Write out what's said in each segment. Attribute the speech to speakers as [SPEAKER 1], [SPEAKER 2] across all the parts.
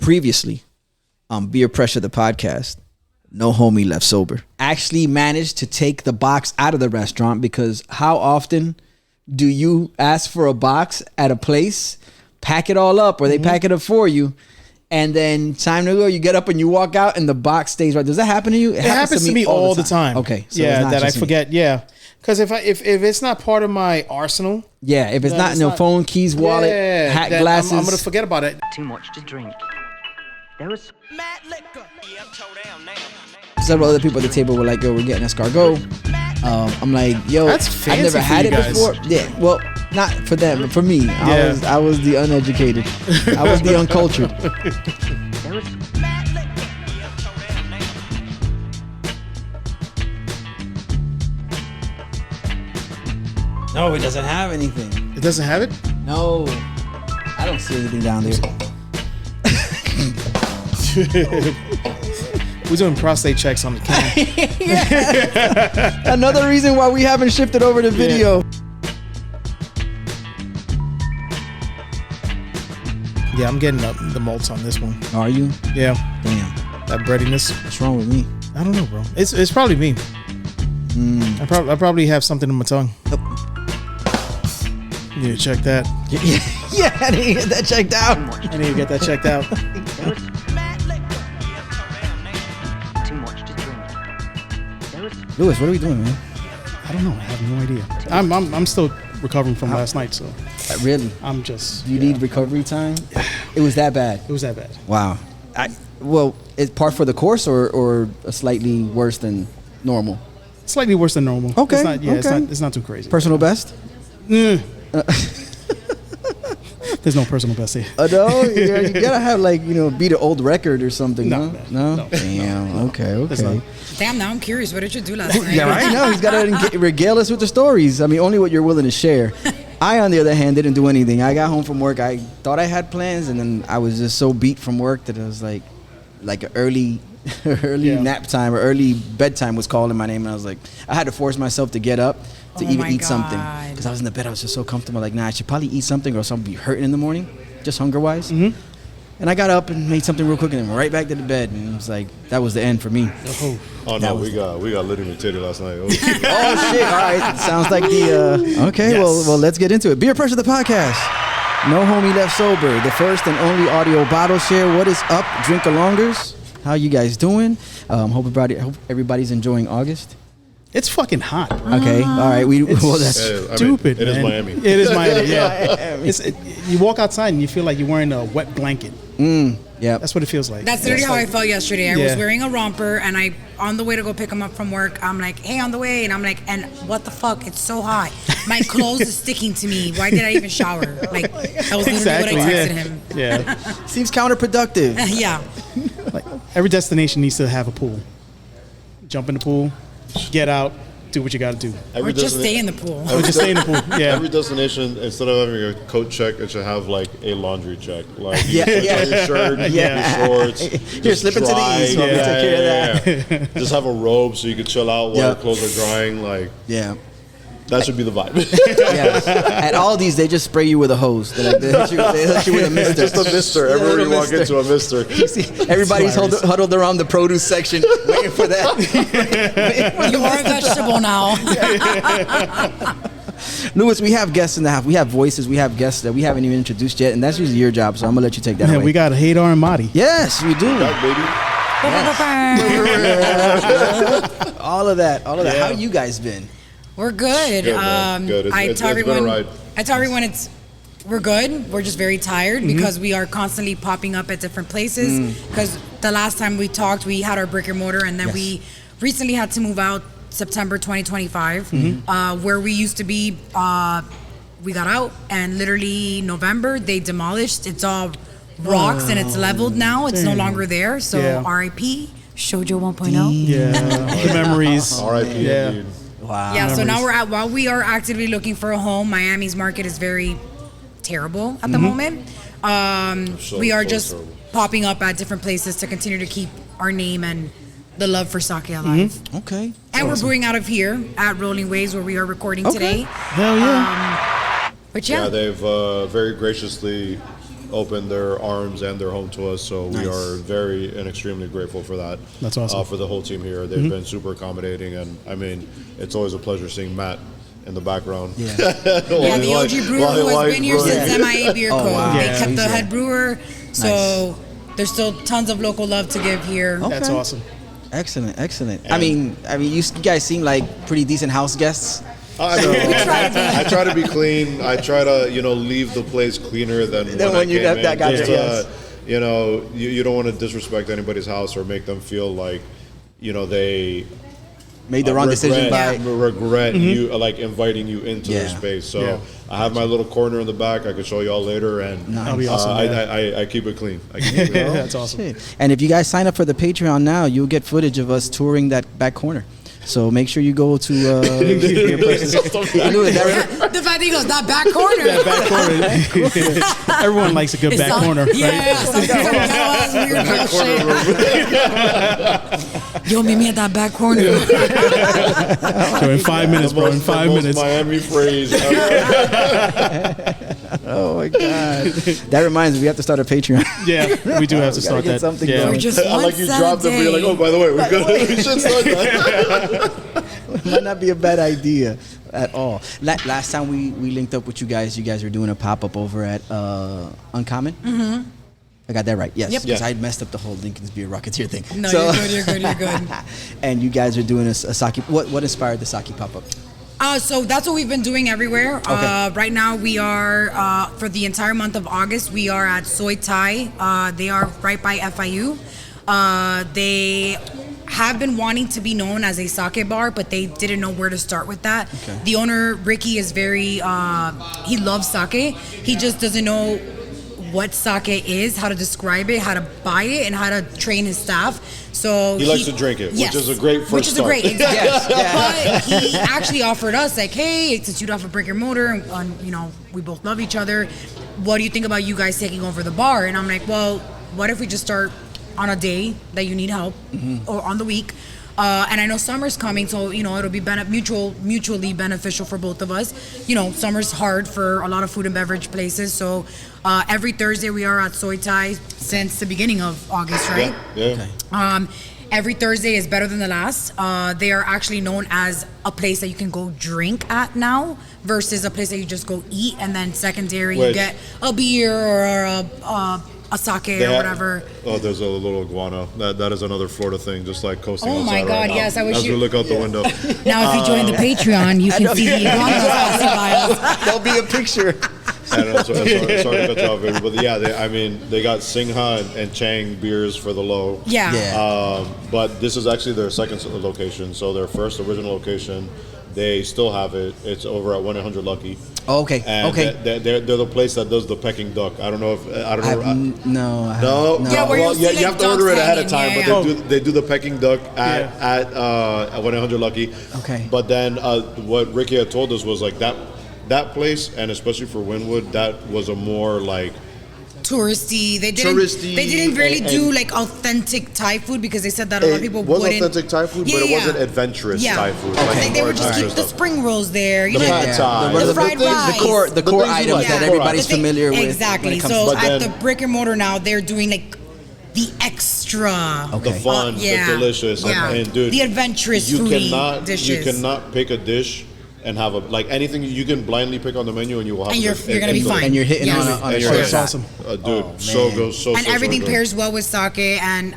[SPEAKER 1] previously on Beer Pressure, the podcast, no homie left sober. Actually managed to take the box out of the restaurant, because how often do you ask for a box at a place, pack it all up, or they pack it up for you, and then time to go, you get up and you walk out and the box stays right? Does that happen to you?
[SPEAKER 2] It happens to me all the time.
[SPEAKER 1] Okay.
[SPEAKER 2] So yeah, that I forget. Me. Yeah. Because if it's not part of my arsenal.
[SPEAKER 1] Yeah, if it's not in phone, keys, wallet, hat, glasses.
[SPEAKER 2] I'm going to forget about it.
[SPEAKER 3] Too much to drink. There was mad liquor.
[SPEAKER 1] Several other people at the table were like, yo, we're getting escargot. I'm like, yo,
[SPEAKER 2] that's fancy.
[SPEAKER 1] I've never had it before. Yeah, well, not for them, but for me. I was the uneducated. I was the uncultured. No, it doesn't have anything.
[SPEAKER 2] It doesn't have it?
[SPEAKER 1] No. I don't see anything down there.
[SPEAKER 2] We're doing prostate checks on the can.
[SPEAKER 1] Another reason why we haven't shifted over to video.
[SPEAKER 2] Yeah, I'm getting the malts on this one.
[SPEAKER 1] Are you?
[SPEAKER 2] Yeah.
[SPEAKER 1] Damn.
[SPEAKER 2] That breadiness.
[SPEAKER 1] What's wrong with me?
[SPEAKER 2] I don't know, bro. It's probably me. I probably have something in my tongue. You need to check that.
[SPEAKER 1] Yeah, I need to get that checked out.
[SPEAKER 2] I need to get that checked out.
[SPEAKER 1] Lewis, what are we doing, man?
[SPEAKER 2] I don't know. I have no idea. I'm still recovering from last night, so.
[SPEAKER 1] Really?
[SPEAKER 2] I'm just.
[SPEAKER 1] You need recovery time? It was that bad?
[SPEAKER 2] It was that bad.
[SPEAKER 1] Wow. Well, it's par for the course or slightly worse than normal?
[SPEAKER 2] Slightly worse than normal.
[SPEAKER 1] Okay.
[SPEAKER 2] It's not too crazy.
[SPEAKER 1] Personal best?
[SPEAKER 2] There's no personal best here.
[SPEAKER 1] No, you gotta have beat an old record or something. No. Damn. Okay.
[SPEAKER 4] Damn. Now I'm curious. What did you do last night?
[SPEAKER 1] Yeah, right. No, he's gotta regale us with the stories. I mean, only what you're willing to share. I, on the other hand, didn't do anything. I got home from work. I thought I had plans, and then I was just so beat from work that it was like an early nap time or early bedtime was calling my name, and I was like, I had to force myself to get up to even eat something, because I was in the bed. I was just so comfortable. Like, I should probably eat something, or else I'll be hurting in the morning, just hunger wise. And I got up and made something real quick, and then right back to the bed, and it was like that was the end for me.
[SPEAKER 5] Oh no, we got Little Mari last night. Oh shit!
[SPEAKER 1] All right, sounds like the okay. Yes. Well, let's get into it. Beer Pressure, the podcast. No homie left sober. The first and only audio bottle share. What is up, drink-alongers? How you guys doing? Hope everybody's enjoying August.
[SPEAKER 2] It's fucking hot.
[SPEAKER 1] Okay, all right. That's
[SPEAKER 2] stupid.
[SPEAKER 5] It is Miami.
[SPEAKER 2] It is Miami. Yeah. You walk outside and you feel like you're wearing a wet blanket.
[SPEAKER 1] Yeah,
[SPEAKER 2] that's what it feels like.
[SPEAKER 4] That's literally how I felt yesterday. I was wearing a romper, and on the way to go pick him up from work, I'm like, hey, on the way, and I'm like, and what the fuck? It's so hot. My clothes is sticking to me. Why did I even shower? Like, that was literally what I texted him.
[SPEAKER 2] Yeah.
[SPEAKER 1] Seems counterproductive.
[SPEAKER 4] Yeah.
[SPEAKER 2] Like, every destination needs to have a pool. Jump in the pool, get out, do what you got to do.
[SPEAKER 4] Or just stay in the pool.
[SPEAKER 2] Yeah.
[SPEAKER 5] Every destination, instead of having a coat check, it should have like a laundry check. Like your shirt, your shorts.
[SPEAKER 1] Here, slip into these. Take care of that.
[SPEAKER 5] Just have a robe so you can chill out while your clothes are drying. Like that should be the vibe.
[SPEAKER 1] At Aldi's, they just spray you with a hose. They hit you with a mister.
[SPEAKER 5] Just a mister. Everywhere you walk into, a mister.
[SPEAKER 1] Everybody's huddled around the produce section waiting for that.
[SPEAKER 4] You are a vegetable now.
[SPEAKER 1] Lewis, we have guests in the house. We have voices. We have guests that we haven't even introduced yet, and that's usually your job, so I'm going to let you take that away.
[SPEAKER 2] We got Haidar and Madi.
[SPEAKER 1] Yes, we do.
[SPEAKER 5] That
[SPEAKER 1] baby. All of that. Yeah. How you guys been?
[SPEAKER 4] We're good.
[SPEAKER 5] Good.
[SPEAKER 4] I tell everyone we're good. We're just very tired because we are constantly popping up at different places. Because the last time we talked, we had our brick and mortar, and then we recently had to move out September 2025, where we used to be. We got out, and literally November they demolished. It's all rocks and it's leveled now. It's no longer there. So R.I.P. Shojo 1.0.
[SPEAKER 2] Yeah, the memories.
[SPEAKER 5] R.I.P. Indeed.
[SPEAKER 1] Wow.
[SPEAKER 4] Yeah, so now while we are actively looking for a home, Miami's market is very terrible at the moment. We are just popping up at different places to continue to keep our name and the love for sake alive.
[SPEAKER 1] Okay.
[SPEAKER 4] And we're brewing out of here at Rolling Waves, where we are recording today.
[SPEAKER 2] Hell yeah.
[SPEAKER 4] But
[SPEAKER 5] yeah, they've very graciously opened their arms and their home to us. So we are very and extremely grateful for that.
[SPEAKER 2] That's awesome.
[SPEAKER 5] For the whole team here. They've been super accommodating. And, I mean, it's always a pleasure seeing Matt in the background.
[SPEAKER 4] Yeah, the OG brewer who has been here since MIA Beer Co. They kept the head brewer. So there's still tons of local love to give here.
[SPEAKER 2] Okay. That's awesome.
[SPEAKER 1] Excellent. I mean, you guys seem like pretty decent house guests.
[SPEAKER 5] I try to be clean. I try to, leave the place cleaner than when you came in. Just, you don't want to disrespect anybody's house or make them feel like, they
[SPEAKER 1] made the wrong decision by
[SPEAKER 5] regret you like inviting you into their space. So I have my little corner in the back. I can show you all later, and
[SPEAKER 2] that'll be awesome.
[SPEAKER 5] I keep it clean.
[SPEAKER 2] That's awesome.
[SPEAKER 1] Shit. And if you guys sign up for the Patreon now, you'll get footage of us touring that back corner. So make sure you go to your person's.
[SPEAKER 4] The fact that he goes, that back corner.
[SPEAKER 2] Everyone likes a good back corner, right?
[SPEAKER 4] Yo, meet me at that back corner.
[SPEAKER 2] So in 5 minutes, bro. In 5 minutes.
[SPEAKER 5] Miami phrase.
[SPEAKER 1] Oh my God! That reminds me, we have to start a Patreon.
[SPEAKER 2] Yeah, we do have to start that.
[SPEAKER 1] Something
[SPEAKER 4] We're just
[SPEAKER 5] I like you dropped it, but you're like, oh, by the way, we should start that.
[SPEAKER 1] Might not be a bad idea at all. Last time we linked up with you guys were doing a pop-up over at Uncommon. Mm-hmm. I got that right. Yes.
[SPEAKER 4] Yep.
[SPEAKER 1] Because I had messed up the whole Lincoln's Beer Rocketeer thing.
[SPEAKER 4] No, you're good.
[SPEAKER 1] And you guys are doing a sake. What inspired the sake pop-up?
[SPEAKER 4] So that's what we've been doing everywhere.
[SPEAKER 1] Okay.
[SPEAKER 4] Right now we are, for the entire month of August, we are at Soy Thai. They are right by FIU. They have been wanting to be known as a sake bar, but they didn't know where to start with that. Okay. The owner, Ricky, is very, he loves sake. He just doesn't know what sake is, how to describe it, how to buy it, and how to train his staff. So
[SPEAKER 5] he likes to drink it,
[SPEAKER 4] yes,
[SPEAKER 5] which is a great first start.
[SPEAKER 4] Exactly. But he actually offered us, like, hey, since you don't have a brick and mortar, and we both love each other, what do you think about you guys taking over the bar? And I'm like, well, what if we just start on a day that you need help, or on the week? And I know summer's coming, so it'll be mutually beneficial for both of us. Summer's hard for a lot of food and beverage places, so every Thursday we are at Soy Thai since the beginning of August, right?
[SPEAKER 5] Yeah.
[SPEAKER 4] Okay. Every Thursday is better than the last. They are actually known as a place that you can go drink at now versus a place that you just go eat, and then secondary you get a beer or a sake or whatever.
[SPEAKER 5] There's a little iguana. That is another Florida thing, just like coasting outside.
[SPEAKER 4] Oh my God, yes. I wish
[SPEAKER 5] as we look out the window.
[SPEAKER 4] Now, if you join the Patreon, you can see the iguana passing by us.
[SPEAKER 1] There'll be a picture.
[SPEAKER 5] And sorry to cut you off, baby, but they got Singha and Chang beers for the low.
[SPEAKER 4] Yeah.
[SPEAKER 5] But this is actually their second location. So their first original location, they still have it. It's over at 1-800 Lucky.
[SPEAKER 1] Oh, okay.
[SPEAKER 5] And
[SPEAKER 1] okay.
[SPEAKER 5] They're the place that does the pecking duck. I don't know if
[SPEAKER 1] no.
[SPEAKER 4] Yeah, where
[SPEAKER 5] you have to order it ahead of time,
[SPEAKER 4] yeah.
[SPEAKER 5] but they do the pecking duck at 1-800 Lucky.
[SPEAKER 1] Okay.
[SPEAKER 5] But then what Ricky had told us was like that place, and especially for Wynwood, that was a more like
[SPEAKER 4] touristy. They didn't really do like authentic Thai food, because they said that a lot of people
[SPEAKER 5] wouldn't.
[SPEAKER 4] It
[SPEAKER 5] was authentic Thai food, but it wasn't adventurous Thai food.
[SPEAKER 4] Okay.
[SPEAKER 5] Like
[SPEAKER 4] they would just keep the spring rolls there.
[SPEAKER 5] The pad Thai.
[SPEAKER 4] The fried rice.
[SPEAKER 1] The core items that everybody's familiar with.
[SPEAKER 4] Exactly. So at the brick and mortar now, they're doing like the extra.
[SPEAKER 5] The fun, the delicious, and dude,
[SPEAKER 4] the adventurous foodie dishes.
[SPEAKER 5] You cannot pick a dish and have anything you can blindly pick on the menu, and you will have.
[SPEAKER 4] And you're gonna be fine.
[SPEAKER 1] And you're hitting on your
[SPEAKER 2] That's awesome.
[SPEAKER 5] Dude, so good,
[SPEAKER 4] and everything pairs well with sake. And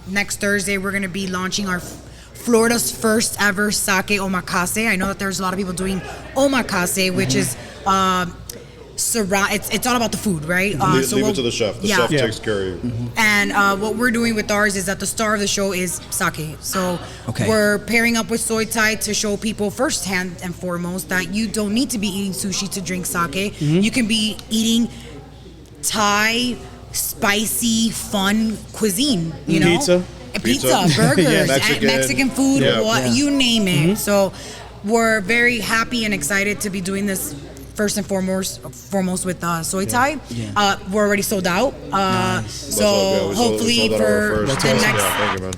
[SPEAKER 4] next Thursday we're gonna be launching our Florida's first ever sake omakase. I know that there's a lot of people doing omakase, which is it's all about the food, right?
[SPEAKER 5] Leave it to the chef. The chef takes care of you.
[SPEAKER 4] And what we're doing with ours is that the star of the show is sake. So we're pairing up with Soy Thai to show people firsthand and foremost that you don't need to be eating sushi to drink sake. You can be eating Thai, spicy, fun cuisine.
[SPEAKER 2] Pizza,
[SPEAKER 4] burgers, Mexican food, you name it. So we're very happy and excited to be doing this. First and foremost with Soy Thai. We're already sold out. So hopefully for the next,
[SPEAKER 5] thank you, man.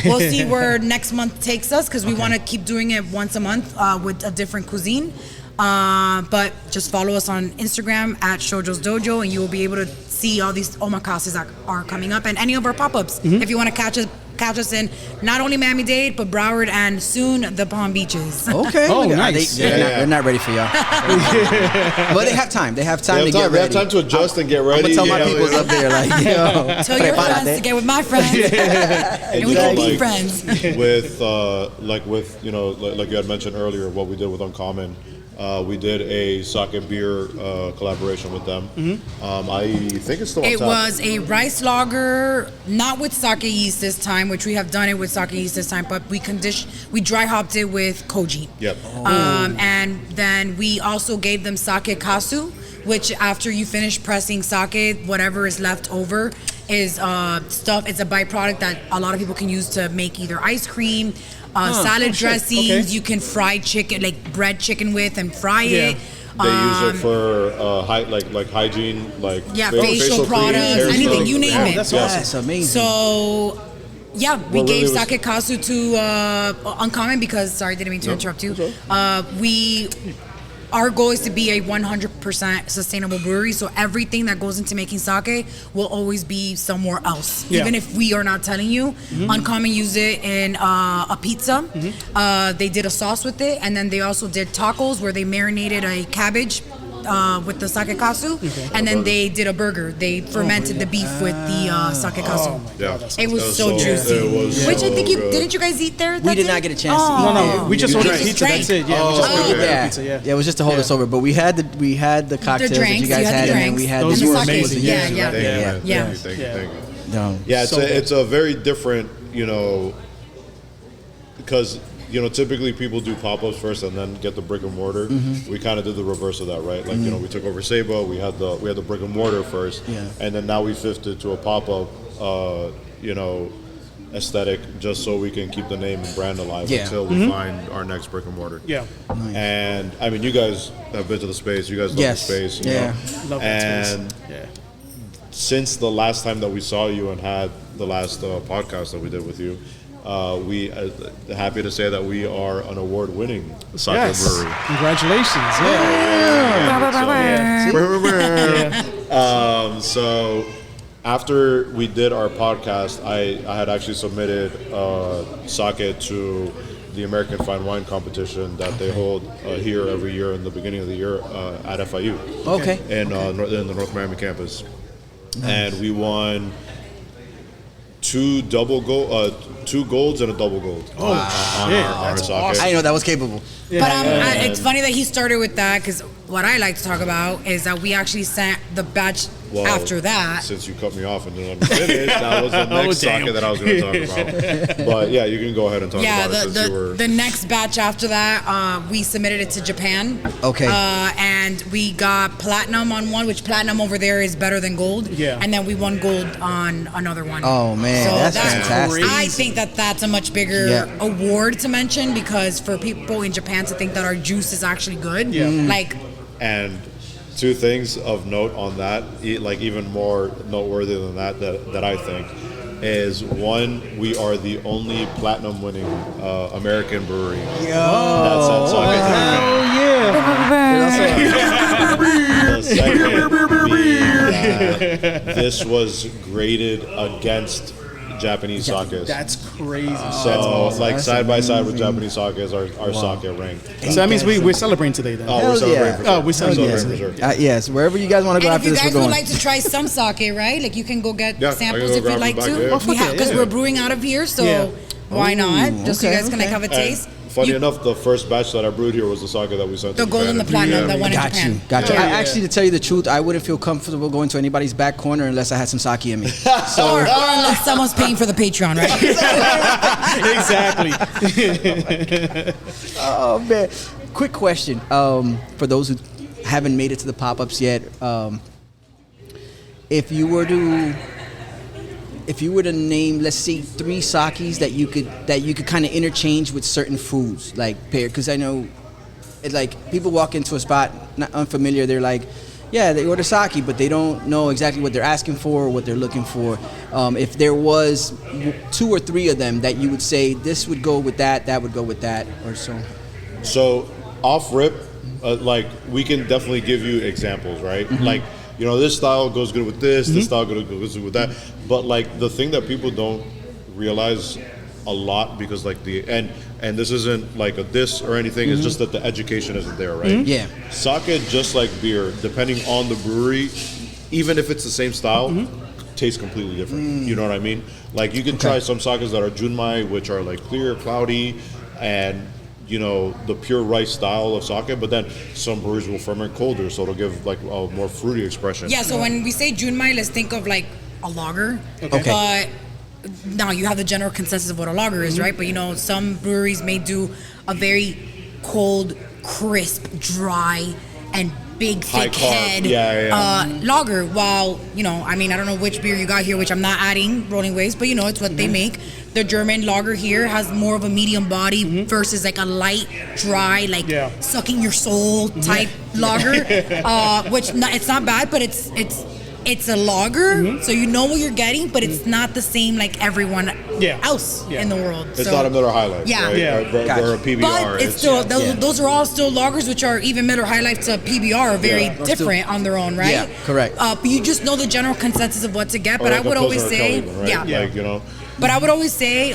[SPEAKER 4] We'll see where next month takes us, because we want to keep doing it once a month with a different cuisine. But just follow us on Instagram at Shojo's Dojo, and you will be able to see all these omakase that are coming up and any of our pop-ups. If you want to catch us in not only Miami-Dade, but Broward and soon the Palm Beaches.
[SPEAKER 1] Okay.
[SPEAKER 2] Oh, nice.
[SPEAKER 1] They're not ready for y'all. But they have time. They have time to get ready.
[SPEAKER 5] They have time to adjust and get ready.
[SPEAKER 1] I'm going to tell my peoples up there, like, yo.
[SPEAKER 4] Tell your friends to get with my friends. And we can be friends.
[SPEAKER 5] With, like you had mentioned earlier, what we did with Uncommon. We did a sake beer collaboration with them. I think it's still on
[SPEAKER 4] It
[SPEAKER 5] tap.
[SPEAKER 4] was a rice lager, not with sake yeast this time, which we have done it with sake yeast this time, but we dry hopped it with koji.
[SPEAKER 5] Yep.
[SPEAKER 4] And then we also gave them sake kasu, which after you finish pressing sake, whatever is left over is stuff. It's a byproduct that a lot of people can use to make either ice cream, salad dressings.
[SPEAKER 2] Okay.
[SPEAKER 4] You can fry chicken, like bread chicken with, and fry it.
[SPEAKER 5] They use it for hygiene, like
[SPEAKER 4] facial products,
[SPEAKER 5] hair
[SPEAKER 4] anything,
[SPEAKER 5] stuff.
[SPEAKER 4] you name it.
[SPEAKER 1] That's amazing.
[SPEAKER 4] So, yeah, we
[SPEAKER 5] Well,
[SPEAKER 4] gave
[SPEAKER 5] really was-
[SPEAKER 4] sake kasu to Uncommon because, sorry, didn't mean to interrupt you. Our goal is to be a 100% sustainable brewery, so everything that goes into making sake will always be somewhere else.
[SPEAKER 2] Yeah.
[SPEAKER 4] Even if we are not telling you. Uncommon used it in a pizza. They did a sauce with it, and then they also did tacos where they marinated a cabbage with the sake kasu, and then they did a burger. They fermented the beef with the sake kasu. It was so juicy. Which I think didn't you guys eat there?
[SPEAKER 1] We did not get a chance to eat.
[SPEAKER 2] No. We just ordered
[SPEAKER 4] drank.
[SPEAKER 2] pizza. That's it. Yeah. We just ordered pizza. Yeah.
[SPEAKER 1] Yeah, it was just to hold us over. But we had the cocktails that
[SPEAKER 4] drinks,
[SPEAKER 1] you guys
[SPEAKER 4] you had
[SPEAKER 1] had,
[SPEAKER 4] the
[SPEAKER 1] and then
[SPEAKER 4] drinks.
[SPEAKER 1] we had
[SPEAKER 2] Those
[SPEAKER 1] the
[SPEAKER 2] were
[SPEAKER 1] sake.
[SPEAKER 2] amazing.
[SPEAKER 4] Yeah.
[SPEAKER 5] Thank you.
[SPEAKER 1] No.
[SPEAKER 5] Yeah,
[SPEAKER 2] So
[SPEAKER 5] it's a very different, because typically people do pop-ups first and then get the brick and mortar. We kind of did the reverse of that, right? Like we took over Sabo, we had the brick and mortar first, and then now we shifted to a pop-up, aesthetic, just so we can keep the name and brand alive until we find our next brick and mortar.
[SPEAKER 2] Yeah.
[SPEAKER 1] Nice.
[SPEAKER 5] And I mean, you guys have been to the space. You guys love the space. You know?
[SPEAKER 2] Love that space.
[SPEAKER 5] And
[SPEAKER 2] Yeah.
[SPEAKER 5] since the last time that we saw you and had the last podcast that we did with you, we happy to say that we are an award-winning sake brewery.
[SPEAKER 2] Congratulations.
[SPEAKER 5] So after we did our podcast, I had actually submitted sake to the American Fine Wine Competition that they hold here every year in the beginning of the year at FIU.
[SPEAKER 1] Okay.
[SPEAKER 5] In the North Miami campus. And we won two golds and a double gold on our sake.
[SPEAKER 1] I didn't know that was capable.
[SPEAKER 4] But it's funny that he started with that because what I like to talk about is that we actually sent the batch after that.
[SPEAKER 5] Since you cut me off and didn't let me finish, that was the next sake that I was going to talk about. But yeah, you can go ahead and talk about it since you were...
[SPEAKER 4] the next batch after that, we submitted it to Japan.
[SPEAKER 1] Okay.
[SPEAKER 4] And we got platinum on one, which platinum over there is better than gold.
[SPEAKER 2] Yeah.
[SPEAKER 4] And then we won gold on another one.
[SPEAKER 1] Oh, man,
[SPEAKER 4] So
[SPEAKER 1] that's fantastic.
[SPEAKER 4] I think that's a much bigger award to mention because for people in Japan to think that our juice is actually good.
[SPEAKER 5] And two things of note on that, like even more noteworthy than that I think, is one, we are the only platinum winning American brewery. That's at The second being that this was graded against Japanese sakes.
[SPEAKER 2] That's crazy.
[SPEAKER 5] So, side by side with Japanese sakes, our sake ranked.
[SPEAKER 2] So that means we're celebrating today then.
[SPEAKER 5] We're celebrating for sure.
[SPEAKER 2] We're celebrating
[SPEAKER 5] for sure.
[SPEAKER 1] Yes, wherever you guys want to go
[SPEAKER 4] And
[SPEAKER 1] after
[SPEAKER 4] if you
[SPEAKER 1] this,
[SPEAKER 4] guys
[SPEAKER 1] we're
[SPEAKER 4] would
[SPEAKER 1] going.
[SPEAKER 4] like to try some sake, right? Like you can go get
[SPEAKER 5] Yeah, I
[SPEAKER 4] samples
[SPEAKER 5] can
[SPEAKER 4] if
[SPEAKER 5] go
[SPEAKER 4] you'd
[SPEAKER 5] grab
[SPEAKER 4] like
[SPEAKER 5] them
[SPEAKER 4] to.
[SPEAKER 5] back there.
[SPEAKER 4] We have because we're brewing out of here, so why not? Just so you guys can have a taste.
[SPEAKER 5] Funny enough, the first batch that I brewed here was the sake that we sent to
[SPEAKER 4] The gold
[SPEAKER 5] Japan.
[SPEAKER 4] and the platinum that went in Japan.
[SPEAKER 1] Got you. Actually, to tell you the truth, I wouldn't feel comfortable going to anybody's back corner unless I had some sake in me.
[SPEAKER 4] Or unless someone's paying for the Patreon, right?
[SPEAKER 2] Exactly.
[SPEAKER 1] Oh man! Quick question for those who haven't made it to the pop-ups yet. If you were to name, let's say, 3 sakes that you could kind of interchange with certain foods, like pair, because I know, it's like people walk into a spot not unfamiliar, they're like, yeah, they order sake, but they don't know exactly what they're asking for or what they're looking for. If there was 2 or 3 of them that you would say this would go with that would go with that, or so.
[SPEAKER 5] So, off rip, like we can definitely give you examples, right? Like, you know, this style goes good with this, this style goes good with that. But like the thing that people don't realize a lot, because like and this isn't like a diss or anything, it's just that the education isn't there, right?
[SPEAKER 1] Yeah.
[SPEAKER 5] Sake, just like beer, depending on the brewery, even if it's the same style, tastes completely different. You know what I mean? Like you can try some sakes that are junmai, which are like clear, cloudy, and you know, the pure rice style of sake, but then some breweries will ferment colder, so it'll give like a more fruity expression.
[SPEAKER 4] Yeah, so when we say junmai, let's think of like a lager.
[SPEAKER 1] Okay.
[SPEAKER 4] But now you have the general consensus of what a lager is, right? But you know, some breweries may do a very cold, crisp, dry, and big, thick head lager. While, you know, I mean, I don't know which beer you got here, which I'm not adding Rolling Waves, but you know, it's what they make. The German lager here has more of a medium body versus like a light, dry, like sucking your soul type lager, which it's not bad, but it's a lager, so you know what you're getting, but it's not the same like everyone else in the world.
[SPEAKER 5] It's not a Miller High Life, right? Or a PBR.
[SPEAKER 4] But it's still, those are all still lagers, which are even Miller High Life to PBR are very different on their own, right?
[SPEAKER 1] Yeah, correct.
[SPEAKER 4] But you just know the general consensus of what to get. But
[SPEAKER 5] like
[SPEAKER 4] I would always say,
[SPEAKER 5] like, you know.
[SPEAKER 4] But I would always say,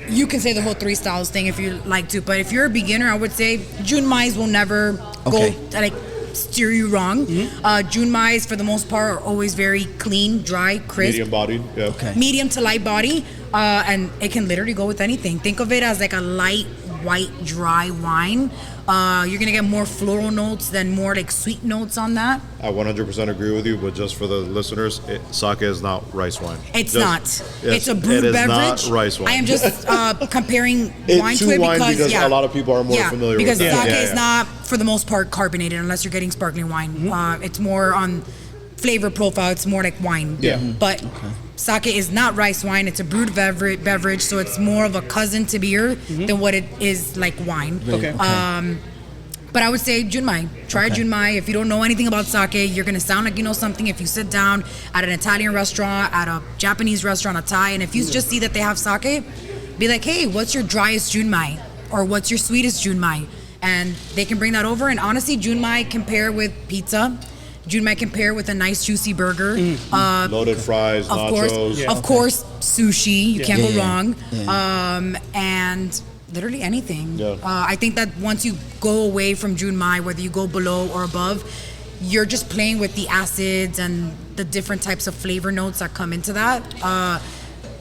[SPEAKER 4] you can say the whole three styles thing if you like to. But if you're a beginner, I would say junmais will never go like steer you wrong. Junmais, for the most part, are always very clean, dry, crisp.
[SPEAKER 5] Medium bodied,
[SPEAKER 4] Medium to light body, and it can literally go with anything. Think of it as like a light, white, dry wine. You're gonna get more floral notes than more like sweet notes on that.
[SPEAKER 5] I 100% agree with you, but just for the listeners, sake is not rice wine.
[SPEAKER 4] It's not. It's a brewed beverage.
[SPEAKER 5] Not rice wine.
[SPEAKER 4] I am just comparing wine to it because
[SPEAKER 5] a lot of people are more familiar with
[SPEAKER 4] because
[SPEAKER 5] that.
[SPEAKER 4] sake is not, for the most part, carbonated unless you're getting sparkling wine. It's more on flavor profile. It's more like wine. But sake is not rice wine. It's a brewed beverage, so it's more of a cousin to beer than what it is like wine. But I would say junmai. Try junmai. If you don't know anything about sake, you're gonna sound like you know something if you sit down at an Italian restaurant, at a Japanese restaurant, a Thai, and if you just see that they have sake, be like, hey, what's your driest junmai? Or what's your sweetest junmai? And they can bring that over. And honestly, junmai can pair with pizza. Junmai can pair with a nice juicy burger.
[SPEAKER 5] Loaded fries, nachos.
[SPEAKER 4] Of course, sushi. You can't go wrong. And literally anything. I think that once you go away from junmai, whether you go below or above, you're just playing with the acids and the different types of flavor notes that come into that.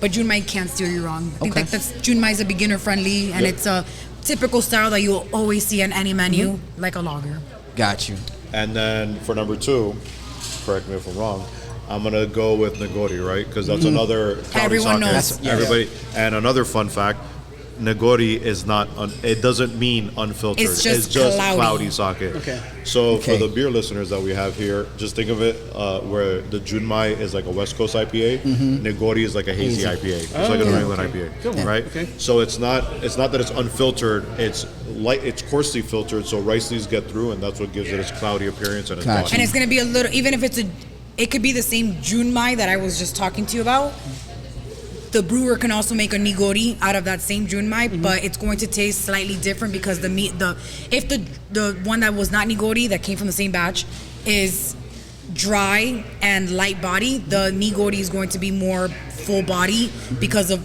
[SPEAKER 4] But junmai can't steer you wrong. I think that's junmai is a beginner friendly, and it's a typical style that you'll always see on any menu, like a lager.
[SPEAKER 1] Got you.
[SPEAKER 5] And then for number 2, correct me if I'm wrong, I'm gonna go with Nagori, right? Because that's another
[SPEAKER 4] everyone knows.
[SPEAKER 5] Everybody. And another fun fact, Nagori is not. It doesn't mean unfiltered.
[SPEAKER 4] It's just cloudy
[SPEAKER 5] sake. So for the beer listeners that we have here, just think of it where the junmai is like a West Coast IPA, Nagori is like a hazy IPA. It's like a New England IPA, right? So it's not that it's unfiltered. It's light. It's coarsely filtered, so rice leaves get through, and that's what gives it its cloudy appearance and its body.
[SPEAKER 4] And it's gonna be a little, even if it could be the same junmai that I was just talking to you about. The brewer can also make a nigori out of that same junmai, but it's going to taste slightly different because if the one that was not nigori that came from the same batch is dry and light body, the nigori is going to be more full body because of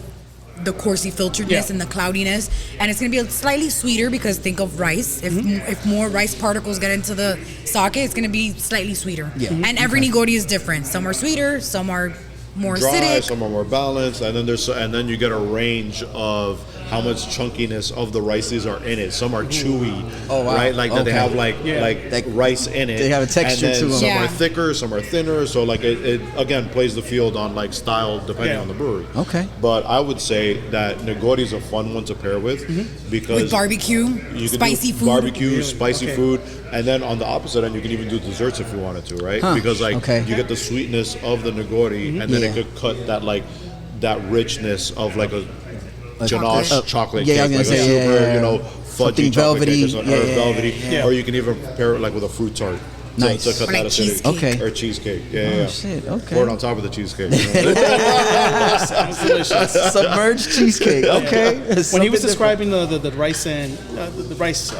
[SPEAKER 4] the coarsely filteredness and the cloudiness, and it's going to be slightly sweeter because think of rice. If more rice particles get into the sake, it's going to be slightly sweeter. And every nigori is different. Some are sweeter, some are more
[SPEAKER 5] dry,
[SPEAKER 4] acidic.
[SPEAKER 5] some are more balanced, and then you get a range of how much chunkiness of the rices are in it. Some are chewy, right? Like that they have like rice in it.
[SPEAKER 1] They have a texture
[SPEAKER 5] and then
[SPEAKER 1] to them.
[SPEAKER 5] Some are thicker, some are thinner. So like it again plays the field on like style depending on the brewery. But I would say that Nagori is a fun one to pair with because
[SPEAKER 4] with barbecue, spicy food.
[SPEAKER 5] Barbecue, spicy food. And then on the opposite end, you can even do desserts if you wanted to, right? Because like you get the sweetness of the Nagori, and then it could cut that richness of like a ganache chocolate cake,
[SPEAKER 1] I was gonna
[SPEAKER 5] like
[SPEAKER 1] say,
[SPEAKER 5] a super,
[SPEAKER 1] you know,
[SPEAKER 5] fudgy chocolate
[SPEAKER 1] velvety,
[SPEAKER 5] cake or velvety, or you can even pair it like with a fruit tart.
[SPEAKER 1] Nice.
[SPEAKER 5] To cut
[SPEAKER 4] Or
[SPEAKER 5] that
[SPEAKER 4] like
[SPEAKER 5] acidity.
[SPEAKER 4] cheesecake.
[SPEAKER 1] Okay.
[SPEAKER 5] Or cheesecake. Yeah,
[SPEAKER 1] Oh
[SPEAKER 5] yeah.
[SPEAKER 1] shit. Okay.
[SPEAKER 5] Pour it on top of the cheesecake. You know?
[SPEAKER 2] Sounds delicious.
[SPEAKER 1] Submerged cheesecake. Okay.
[SPEAKER 2] When he was
[SPEAKER 1] Something
[SPEAKER 2] describing the rice and the rice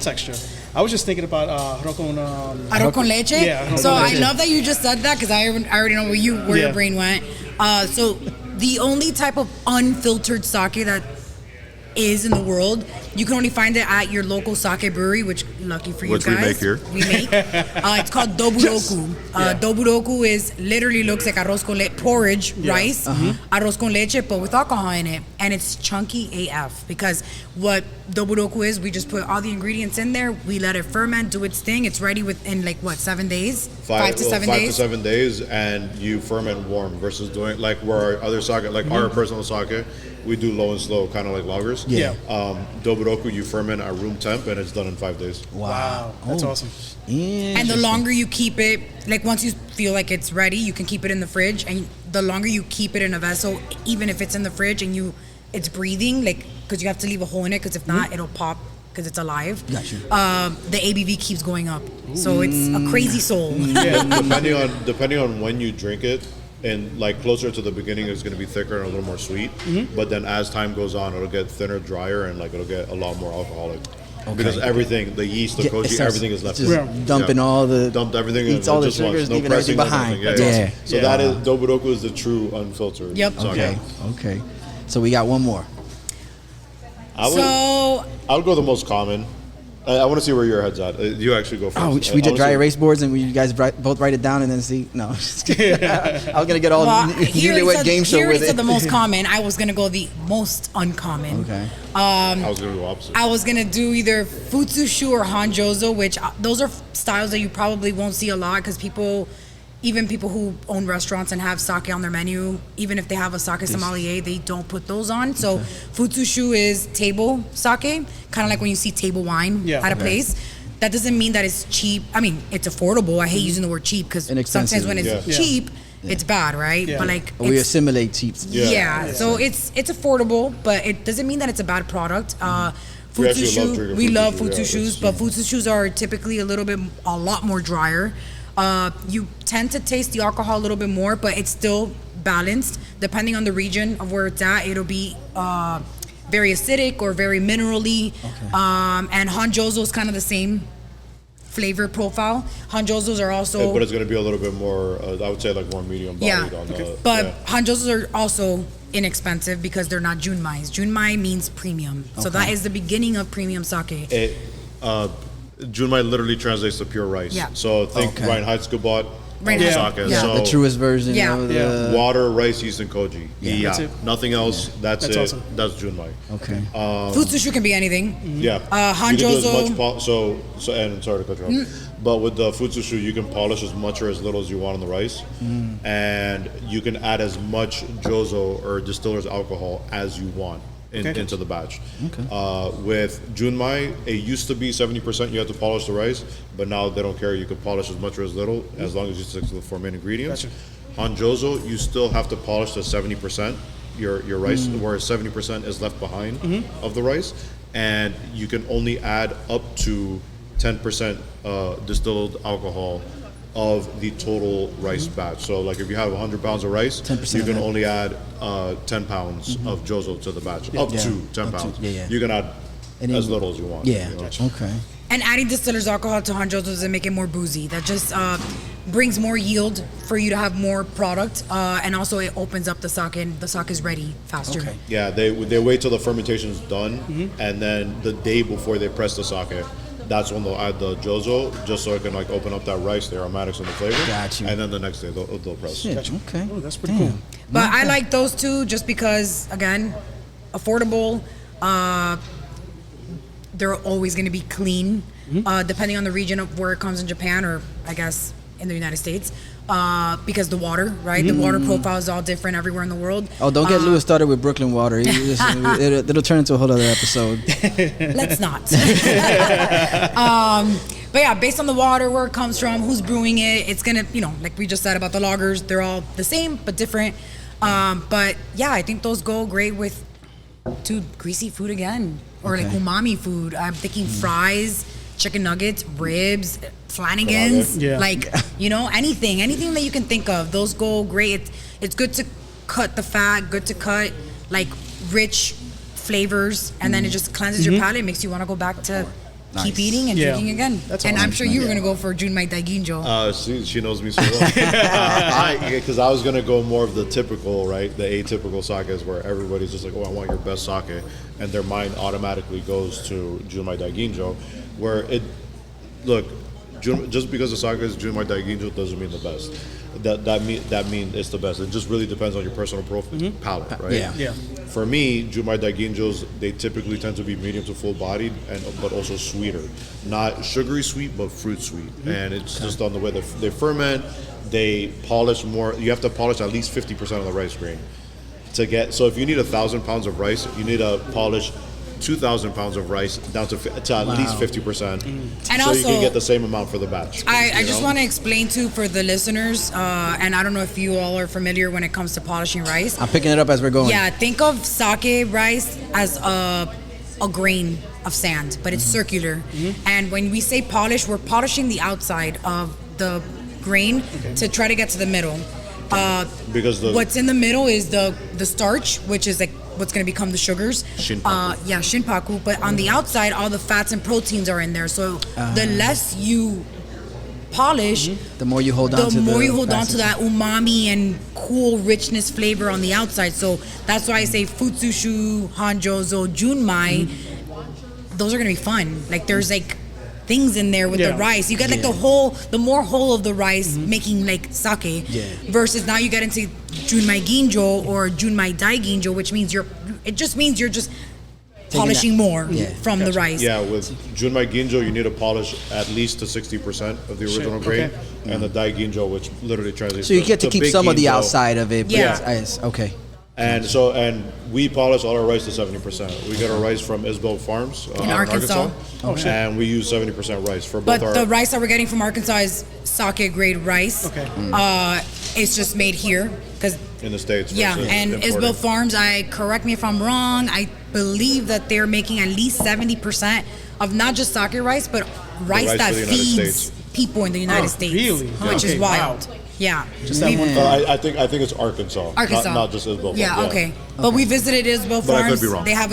[SPEAKER 2] texture, I was just thinking about arroz con
[SPEAKER 4] Arroz con leche.
[SPEAKER 2] Yeah, arroz
[SPEAKER 4] So
[SPEAKER 2] con
[SPEAKER 4] I
[SPEAKER 2] leche.
[SPEAKER 4] love that you just said that because I already know where your
[SPEAKER 2] Yeah.
[SPEAKER 4] brain went. So the only type of unfiltered sake that is in the world, you can only find it at your local sake brewery, which lucky for you
[SPEAKER 5] Which we
[SPEAKER 4] guys.
[SPEAKER 5] make here.
[SPEAKER 4] We make. It's called doburoku. Doburoku is literally looks like arroz con leche, porridge, rice, arroz con leche, but with alcohol in it, and it's chunky AF. Because what doburoku is, we just put all the ingredients in there, we let it ferment, do its thing. It's ready within like what, 7 days? 5 to 7 days.
[SPEAKER 5] 5 to 7 days, and you ferment warm versus doing like where our other sake, like our personal sake, we do low and slow, kind of like lagers.
[SPEAKER 2] Yeah.
[SPEAKER 5] Doburoku, you ferment at room temp, and it's done in 5 days.
[SPEAKER 2] Wow, that's awesome.
[SPEAKER 4] And the longer you keep it, like once you feel like it's ready, you can keep it in the fridge. And the longer you keep it in a vessel, even if it's in the fridge and it's breathing, like, because you have to leave a hole in it, because if not, it'll pop because it's alive.
[SPEAKER 1] Gotcha.
[SPEAKER 4] The ABV keeps going up. So it's a crazy soul.
[SPEAKER 5] Depending on when you drink it, and like closer to the beginning, it's going to be thicker and a little more sweet. But then as time goes on, it'll get thinner, drier, and like it'll get a lot more alcoholic. Because everything, the yeast, the koji, everything is left.
[SPEAKER 1] Just dumping all the.
[SPEAKER 5] Dumped everything.
[SPEAKER 1] Eats all the
[SPEAKER 5] just once.
[SPEAKER 1] sugars,
[SPEAKER 5] No
[SPEAKER 1] leaving everything
[SPEAKER 5] pressing, no
[SPEAKER 1] behind.
[SPEAKER 5] nothing.
[SPEAKER 1] Yeah.
[SPEAKER 5] So that is Doburoku is the true unfiltered.
[SPEAKER 4] Yep.
[SPEAKER 5] sake.
[SPEAKER 1] Okay. So we got one more.
[SPEAKER 5] I would go the most common. I want to see where your head's at. You actually go first.
[SPEAKER 1] Oh, should we
[SPEAKER 5] I
[SPEAKER 1] did
[SPEAKER 5] wanna
[SPEAKER 1] dry
[SPEAKER 5] see-
[SPEAKER 1] erase boards and you guys both write it down and then see? No, just kidding. I was gonna get all newlywed game show with it.
[SPEAKER 4] the most common. I was gonna go the most uncommon.
[SPEAKER 1] Okay.
[SPEAKER 5] I was going to go opposite.
[SPEAKER 4] I was gonna do either futsushu or hanjozo, which those are styles that you probably won't see a lot because even people who own restaurants and have sake on their menu, even if they have a sake sommelier, they don't put those on. So futsushu is table sake, kind of like when you see table wine at a place. That doesn't mean that it's cheap. I mean, it's affordable. I hate using the word cheap because sometimes when it's cheap, it's bad, right?
[SPEAKER 2] Yeah.
[SPEAKER 4] But like
[SPEAKER 1] We assimilate cheap.
[SPEAKER 4] so it's affordable, but it doesn't mean that it's a bad product.
[SPEAKER 5] We actually love
[SPEAKER 4] Futsushu,
[SPEAKER 5] drinking
[SPEAKER 4] we love
[SPEAKER 5] futsushu, yeah,
[SPEAKER 4] futsushus, but futsushus are typically a lot more drier. You tend to taste the alcohol a little bit more, but it's still balanced. Depending on the region of where it's at, it'll be very acidic or very minerally. And hanjozo is kind of the same flavor profile. Hanjozos are also...
[SPEAKER 5] but it's going to be a little bit more, I would say like more medium bodied on the...
[SPEAKER 4] But hanjozos are also inexpensive because they're not junmais. Junmai means premium. So that is the beginning of premium sake.
[SPEAKER 5] Junmai literally translates to pure rice.
[SPEAKER 4] Yeah.
[SPEAKER 5] So think Reinheitsgebot sake.
[SPEAKER 4] Yeah.
[SPEAKER 5] So
[SPEAKER 1] The truest version
[SPEAKER 4] Yeah.
[SPEAKER 1] of the...
[SPEAKER 5] water, rice, yeast, and koji.
[SPEAKER 2] That's it.
[SPEAKER 5] Nothing else. That's it.
[SPEAKER 2] awesome.
[SPEAKER 5] That's Junmai.
[SPEAKER 1] Okay.
[SPEAKER 4] Futsushu can be anything.
[SPEAKER 5] Yeah. You can do as
[SPEAKER 4] Hanjozo-
[SPEAKER 5] much so and sorry to cut you off. But with the futsushu, you can polish as much or as little as you want on the rice, and you can add as much jozo or distiller's alcohol as you want into the batch. With junmai, it used to be 70% you have to polish the rice, but now they don't care. You can polish as much or as little as long as you stick to the 4 main ingredients. On jozo, you still have to polish the 70%. Your rice, where 70% is left behind of the rice, and you can only add up to 10% distilled alcohol of the total rice batch. So like if you have 100 pounds of rice,
[SPEAKER 1] 10%
[SPEAKER 5] you
[SPEAKER 1] of
[SPEAKER 5] can
[SPEAKER 1] that.
[SPEAKER 5] only add 10 pounds of jozo to the batch, up to 10 pounds. You can add as little as you want.
[SPEAKER 1] Yeah.
[SPEAKER 5] you know?
[SPEAKER 1] Okay.
[SPEAKER 4] And adding distiller's alcohol to hanjozo doesn't make it more boozy. That just brings more yield for you to have more product, and also it opens up the sake, and the sake is ready faster.
[SPEAKER 1] Okay.
[SPEAKER 5] Yeah, they wait till the fermentation is done, and then the day before they press the sake, that's when they'll add the jozo, just so it can like open up that rice, the aromatics and the flavor.
[SPEAKER 1] Got you.
[SPEAKER 5] And then the next day they'll press.
[SPEAKER 1] Shit, okay.
[SPEAKER 2] Oh, that's pretty cool.
[SPEAKER 4] But I like those two just because, again, affordable. They're always going to be clean, depending on the region of where it comes in Japan, or I guess in the United States, because the water, right? The water profile is all different everywhere in the world.
[SPEAKER 1] Oh, don't get Lewis started with Brooklyn water. It'll turn into a whole other episode.
[SPEAKER 4] Let's not. But yeah, based on the water, where it comes from, who's brewing it, it's gonna, like we just said about the lagers, they're all the same but different. But yeah, I think those go great with greasy food again, or like umami food. I'm thinking fries, chicken nuggets, ribs, Flanagan's, like, you know, anything that you can think of. Those go great. It's good to cut the fat, good to cut like rich flavors, and then it just cleanses your palate, makes you want to go back to keep eating and drinking again. That's and awesome. I'm sure you were going to go for Junmai Daiginjo.
[SPEAKER 5] She knows me so well. Because I was going to go more of the typical, right? The atypical sakes where everybody's just like, oh, I want your best sake. And their mind automatically goes to Junmai Daiginjo. Where just because the sake is Junmai Daiginjo doesn't mean the best. That mean it's the best. It just really depends on your personal palate, right?
[SPEAKER 2] Yeah.
[SPEAKER 5] For me, Junmai Daiginjos, they typically tend to be medium to full bodied, but also sweeter. Not sugary sweet, but fruit sweet. And it's just on the way they ferment. They polish more. You have to polish at least 50% of the rice grain to get. So if you need 1,000 pounds of rice, you need to polish 2,000 pounds of rice down to at least 50%,
[SPEAKER 4] and
[SPEAKER 5] so
[SPEAKER 4] also,
[SPEAKER 5] you can get the same amount for the batch.
[SPEAKER 4] I just want to explain too for the listeners, and I don't know if you all are familiar when it comes to polishing rice.
[SPEAKER 1] I'm picking it up as we're going.
[SPEAKER 4] Yeah, think of sake rice as a grain of sand, but it's circular. And when we say polish, we're polishing the outside of the grain to try to get to the middle. Because what's in the middle is the starch, which is like what's going to become the sugars. Shinpaku. But on the outside, all the fats and proteins are in there. So the less you polish,
[SPEAKER 1] the more you hold on to
[SPEAKER 4] that umami and cool richness flavor on the outside. So that's why I say futsushu, hanjozo, junmai. Those are going to be fun. Like there's like things in there with the rice. You get like the more whole of the rice making like sake versus now you get into Junmai Ginjo or Junmai Daiginjo, which means you're just polishing more from the rice.
[SPEAKER 5] Yeah, with Junmai Ginjo, you need to polish at least to 60% of the original grain, and the Daiginjo, which literally translates.
[SPEAKER 1] So you get to keep some of the outside of it.
[SPEAKER 4] Yeah.
[SPEAKER 5] And we polish all our rice to 70%. We get our rice from Isbel Farms in Arkansas. And we use 70% rice for both.
[SPEAKER 4] But the rice that we're getting from Arkansas is sake grade rice. It's just made here because
[SPEAKER 5] in the States.
[SPEAKER 4] And Isbel Farms, correct me if I'm wrong, I believe that they're making at least 70% of not just sake rice, but rice that feeds people in the United States.
[SPEAKER 2] Really?
[SPEAKER 4] Which is wild. Yeah.
[SPEAKER 5] Just that one. I think it's Arkansas. Not just Isbel.
[SPEAKER 4] Yeah. Okay. But we visited Isbel Farms.
[SPEAKER 5] But I could be wrong.
[SPEAKER 4] They have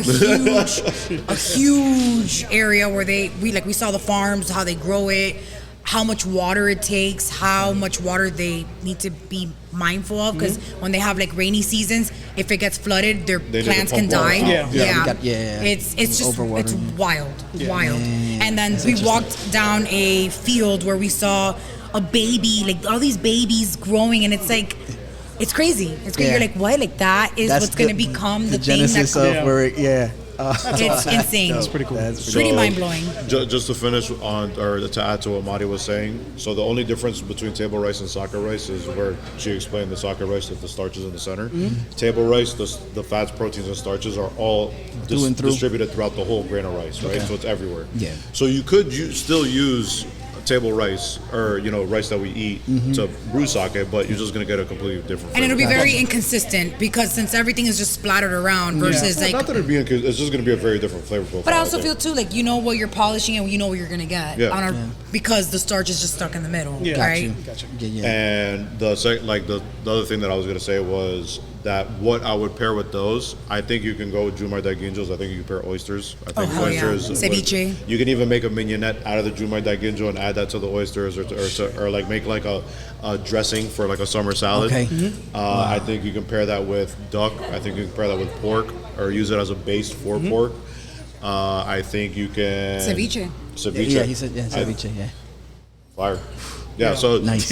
[SPEAKER 4] a huge area where we saw the farms, how they grow it, how much water it takes, how much water they need to be mindful of, because when they have like rainy seasons, if it gets flooded, their plants can die. It's just it's wild. And then we walked down a field where we saw a baby, like all these babies growing, and it's like, it's crazy. It's crazy. You're like, what? Like that is what's going to become the thing
[SPEAKER 1] genesis of where
[SPEAKER 4] it's insane.
[SPEAKER 2] That's pretty cool.
[SPEAKER 4] That's pretty mind-blowing.
[SPEAKER 5] Just to finish on, or to add to what Mari was saying, so the only difference between table rice and sake rice is where she explained the sake rice, that the starch is in the center. Table rice, the fats, proteins, and starches are all distributed throughout the whole grain of rice, right? So it's everywhere. So you could still use table rice, or rice that we eat to brew sake, but you're just gonna get a completely different flavor.
[SPEAKER 4] And it'll be very inconsistent because since everything is just splattered around versus like,
[SPEAKER 5] not that it's just gonna be a very different flavor profile.
[SPEAKER 4] But I also feel too like what you're polishing and you know what you're gonna get because the starch is just stuck in the middle, right?
[SPEAKER 2] Gotcha.
[SPEAKER 5] And the other thing that I was gonna say was that what I would pair with those, I think you can go with Junmai Daiginjos. I think you can pair oysters. I think oysters.
[SPEAKER 4] Ceviche.
[SPEAKER 5] You can even make a mignonette out of the Junmai Daiginjo and add that to the oysters, or like make like a dressing for like a summer salad. I think you can pair that with duck. I think you can pair that with pork, or use it as a base for pork. I think you can
[SPEAKER 4] ceviche.
[SPEAKER 1] Yeah, he said ceviche.
[SPEAKER 5] Fire. Yeah, so
[SPEAKER 1] nice.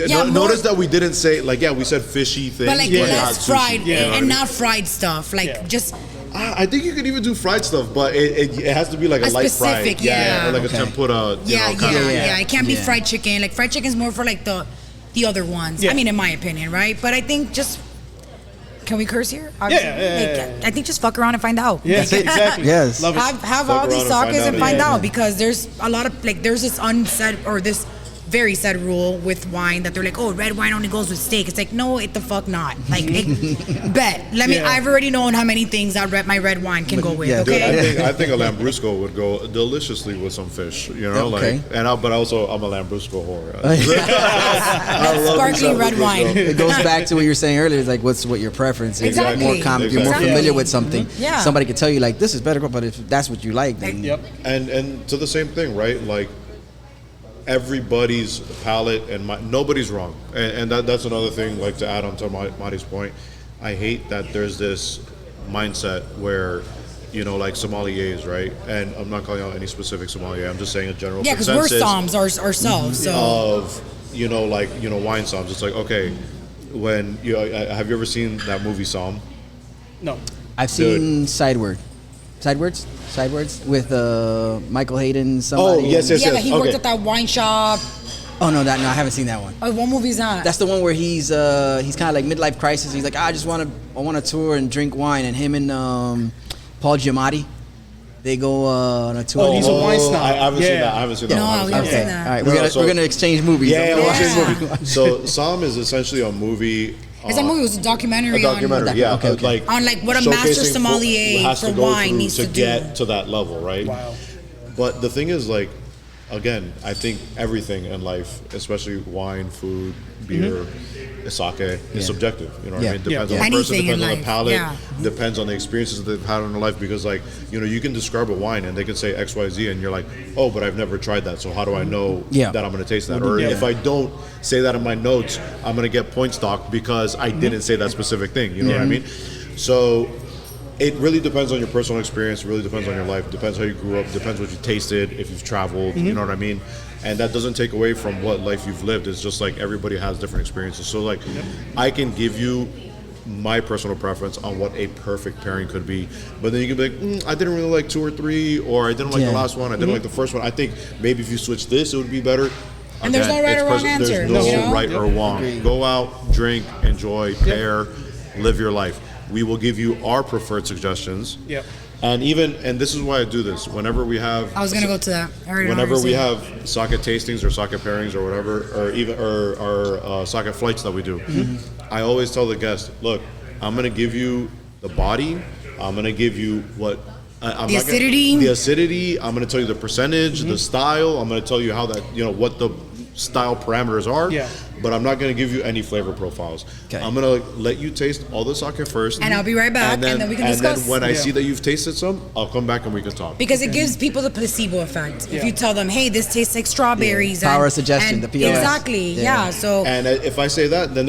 [SPEAKER 5] Notice that we didn't say we said fishy things,
[SPEAKER 4] but like less fried and not fried stuff. Just.
[SPEAKER 5] I think you could even do fried stuff, but it has to be like a light
[SPEAKER 4] specific,
[SPEAKER 5] fried, or like a tempura.
[SPEAKER 4] It can't be fried chicken. Like fried chicken is more for like the other ones. I mean, in my opinion, right? But I think just. Can we curse here? I think just fuck around and find out.
[SPEAKER 2] Yes, exactly.
[SPEAKER 1] Yes.
[SPEAKER 4] Have all these sakes and find out because there's a lot of there's this unsaid or this very set rule with wine that they're like, oh, red wine only goes with steak. It's like, no, it the fuck not. Like, I've already known how many things my red wine can go with. Okay,
[SPEAKER 5] dude, I think a Lambrusco would go deliciously with some fish. You know, but also I'm a Lambrusco whore.
[SPEAKER 4] That's sparkling red wine.
[SPEAKER 1] It goes back to what you were saying earlier. It's like, what your preference is.
[SPEAKER 4] Exactly.
[SPEAKER 1] You're more familiar with something.
[SPEAKER 4] Yeah.
[SPEAKER 1] Somebody could tell you like, this is better, but if that's what you like, then
[SPEAKER 5] And to the same thing, right? Like, everybody's palate and nobody's wrong, and that's another thing. Like, to add on to Mari's point, I hate that there's this mindset where, you know, like sommeliers, right? And I'm not calling out any specific sommelier. I'm just saying a general
[SPEAKER 4] because we're somms ourselves. So
[SPEAKER 5] of wine somms. It's like, okay, when have you ever seen that movie Somm?
[SPEAKER 2] No,
[SPEAKER 1] I've seen Sideways with Michael Hayden. Somebody.
[SPEAKER 5] Oh, yes.
[SPEAKER 4] He worked at that wine shop.
[SPEAKER 1] Oh no, I haven't seen that one.
[SPEAKER 4] Oh, what movie is that?
[SPEAKER 1] That's the one where he's kind of like midlife crisis. He's like, I want to tour and drink wine, and him and Paul Giamatti, they go on a tour.
[SPEAKER 2] Oh, he's a wine snob.
[SPEAKER 5] I haven't seen that. I haven't seen that.
[SPEAKER 4] No, we haven't seen
[SPEAKER 1] Okay,
[SPEAKER 4] that.
[SPEAKER 1] all right, we're gonna exchange movies.
[SPEAKER 5] Yeah, we'll exchange movies. So Somm is essentially a movie.
[SPEAKER 4] It's a movie. It was a documentary.
[SPEAKER 5] Yeah.
[SPEAKER 1] Okay.
[SPEAKER 4] On like what a master sommelier for wine needs to
[SPEAKER 5] get to that level, right?
[SPEAKER 2] Wow.
[SPEAKER 5] But the thing is, like, again, I think everything in life, especially wine, food, beer, sake, is subjective. You know what I mean? Depends on the person, depends on the palate, depends on the experiences that they've had in their life. Because, like, you know, you can describe a wine and they can say X, Y, Z, and you're like, oh, but I've never tried that, so how do I know that I'm going to taste that? Or if I don't say that in my notes, I'm going to get points docked because I didn't say that specific thing. You know what I mean? So it really depends on your personal experience. It really depends on your life. Depends how you grew up. Depends what you tasted. If you've traveled, you know what I mean. And that doesn't take away from what life you've lived. It's just like everybody has different experiences. So like, I can give you my personal preference on what a perfect pairing could be, but then you can be like, I didn't really like 2 or 3, or I didn't like the last one. I didn't like the first one. I think maybe if you switch this, it would be better.
[SPEAKER 4] And there's no right or wrong answer.
[SPEAKER 5] There's no right or wrong. Go out, drink, enjoy, pair, live your life. We will give you our preferred suggestions.
[SPEAKER 2] Yep.
[SPEAKER 5] And this is why I do this. Whenever we have,
[SPEAKER 4] I was gonna go to that.
[SPEAKER 5] Whenever we have sake tastings or sake pairings or whatever, or even our sake flights that we do, I always tell the guest, look, I'm gonna give you the body. I'm gonna give you what.
[SPEAKER 4] The acidity.
[SPEAKER 5] The acidity. I'm gonna tell you the percentage, the style. I'm gonna tell you how that, what the style parameters are.
[SPEAKER 2] Yeah.
[SPEAKER 5] But I'm not going to give you any flavor profiles. Okay. I'm going to let you taste all the sake first.
[SPEAKER 4] And I'll be right back, and then we can discuss.
[SPEAKER 5] And then when I see that you've tasted some, I'll come back and we can talk.
[SPEAKER 4] Because it gives people the placebo effect. If you tell them, hey, this tastes like strawberries.
[SPEAKER 1] Power of suggestion, the POS.
[SPEAKER 4] Exactly, so.
[SPEAKER 5] And if I say that, then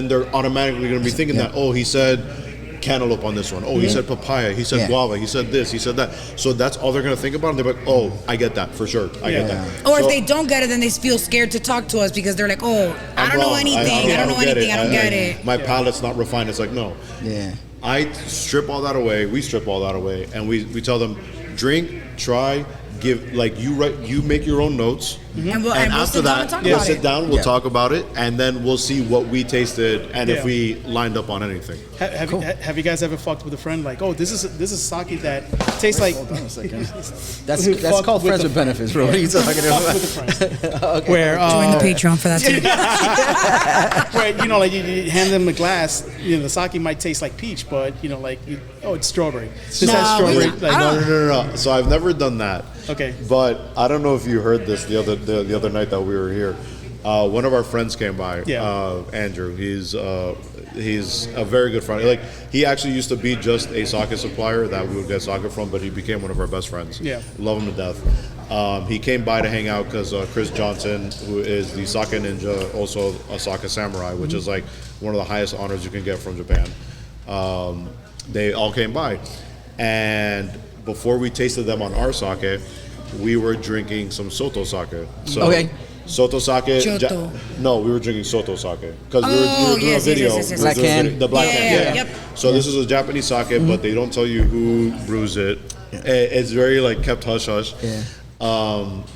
[SPEAKER 5] they're automatically going to be thinking that, oh, he said cantaloupe on this one. Oh, he said papaya. He said guava. He said this. He said that. So that's all they're going to think about. And they're like, oh, I get that for sure. I get that.
[SPEAKER 4] Or if they don't get it, then they feel scared to talk to us because they're like, oh, I don't know anything. I don't know anything. I don't get it.
[SPEAKER 5] My palate's not refined. It's like, no.
[SPEAKER 1] Yeah.
[SPEAKER 5] I strip all that away. We strip all that away. And we tell them, drink, try, give, like you make your own notes.
[SPEAKER 4] And after that,
[SPEAKER 5] we'll sit down, we'll talk about it, and then we'll see what we tasted and if we lined up on anything.
[SPEAKER 2] Have you guys ever fucked with a friend like, oh, this is sake that tastes like?
[SPEAKER 1] Hold on a second. That's called friends with benefits, bro. What are you talking about?
[SPEAKER 2] Okay. Where
[SPEAKER 4] join the Patreon for that too.
[SPEAKER 2] Where like you hand them a glass, the sake might taste like peach, but it's strawberry. This has strawberry.
[SPEAKER 5] No. So I've never done that.
[SPEAKER 2] Okay.
[SPEAKER 5] But I don't know if you heard this the other night that we were here. One of our friends came by. Yeah. Andrew. He's a very good friend. Like, he actually used to be just a sake supplier that we would get sake from, but he became one of our best friends.
[SPEAKER 2] Yeah.
[SPEAKER 5] Love him to death. He came by to hang out because Chris Johnson, who is the sake ninja, also a sake samurai, which is like one of the highest honors you can get from Japan. They all came by, and before we tasted them on our sake, we were drinking some soto sake. So, soto sake. No, we were drinking soto sake because we were doing a video.
[SPEAKER 4] Yes.
[SPEAKER 1] Black can.
[SPEAKER 5] The black can.
[SPEAKER 4] Yep.
[SPEAKER 5] So this is a Japanese sake, but they don't tell you who brews it. It's very like kept hush hush.
[SPEAKER 1] Yeah.